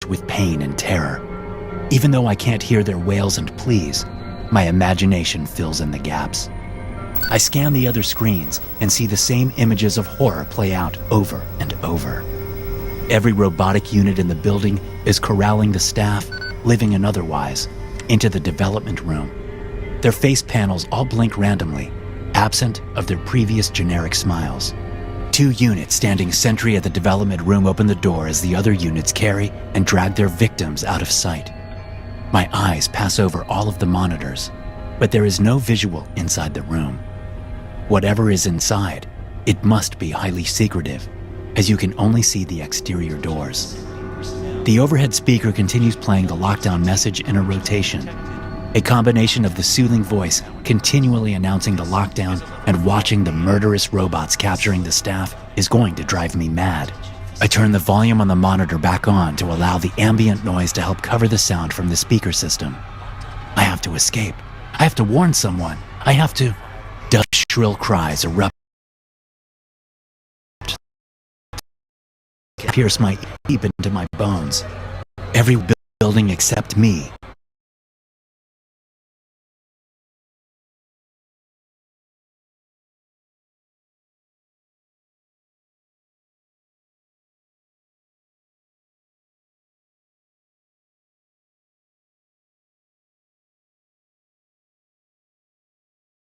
[SPEAKER 4] With pain and terror. Even though I can't hear their wails and pleas, my imagination fills in the gaps. I scan the other screens and see the same images of horror play out over and over. Every robotic unit in the building is corralling the staff, living and otherwise, into the development room. Their face panels all blink randomly, absent of their previous generic smiles. 2 units standing sentry at the development room open the door as the other units carry and drag their victims out of sight. My eyes pass over all of the monitors, but there is no visual inside the room. Whatever is inside, it must be highly secretive, as you can only see the exterior doors. The overhead speaker continues playing the lockdown message in a rotation. A combination of the soothing voice continually announcing the lockdown and watching the murderous robots capturing the staff is going to drive me mad. I turn the volume on the monitor back on to allow the ambient noise to help cover the sound from the speaker system. I have to escape. I have to warn someone. I have to... Shrill cries erupt, pierce my deep into my bones. Every building except me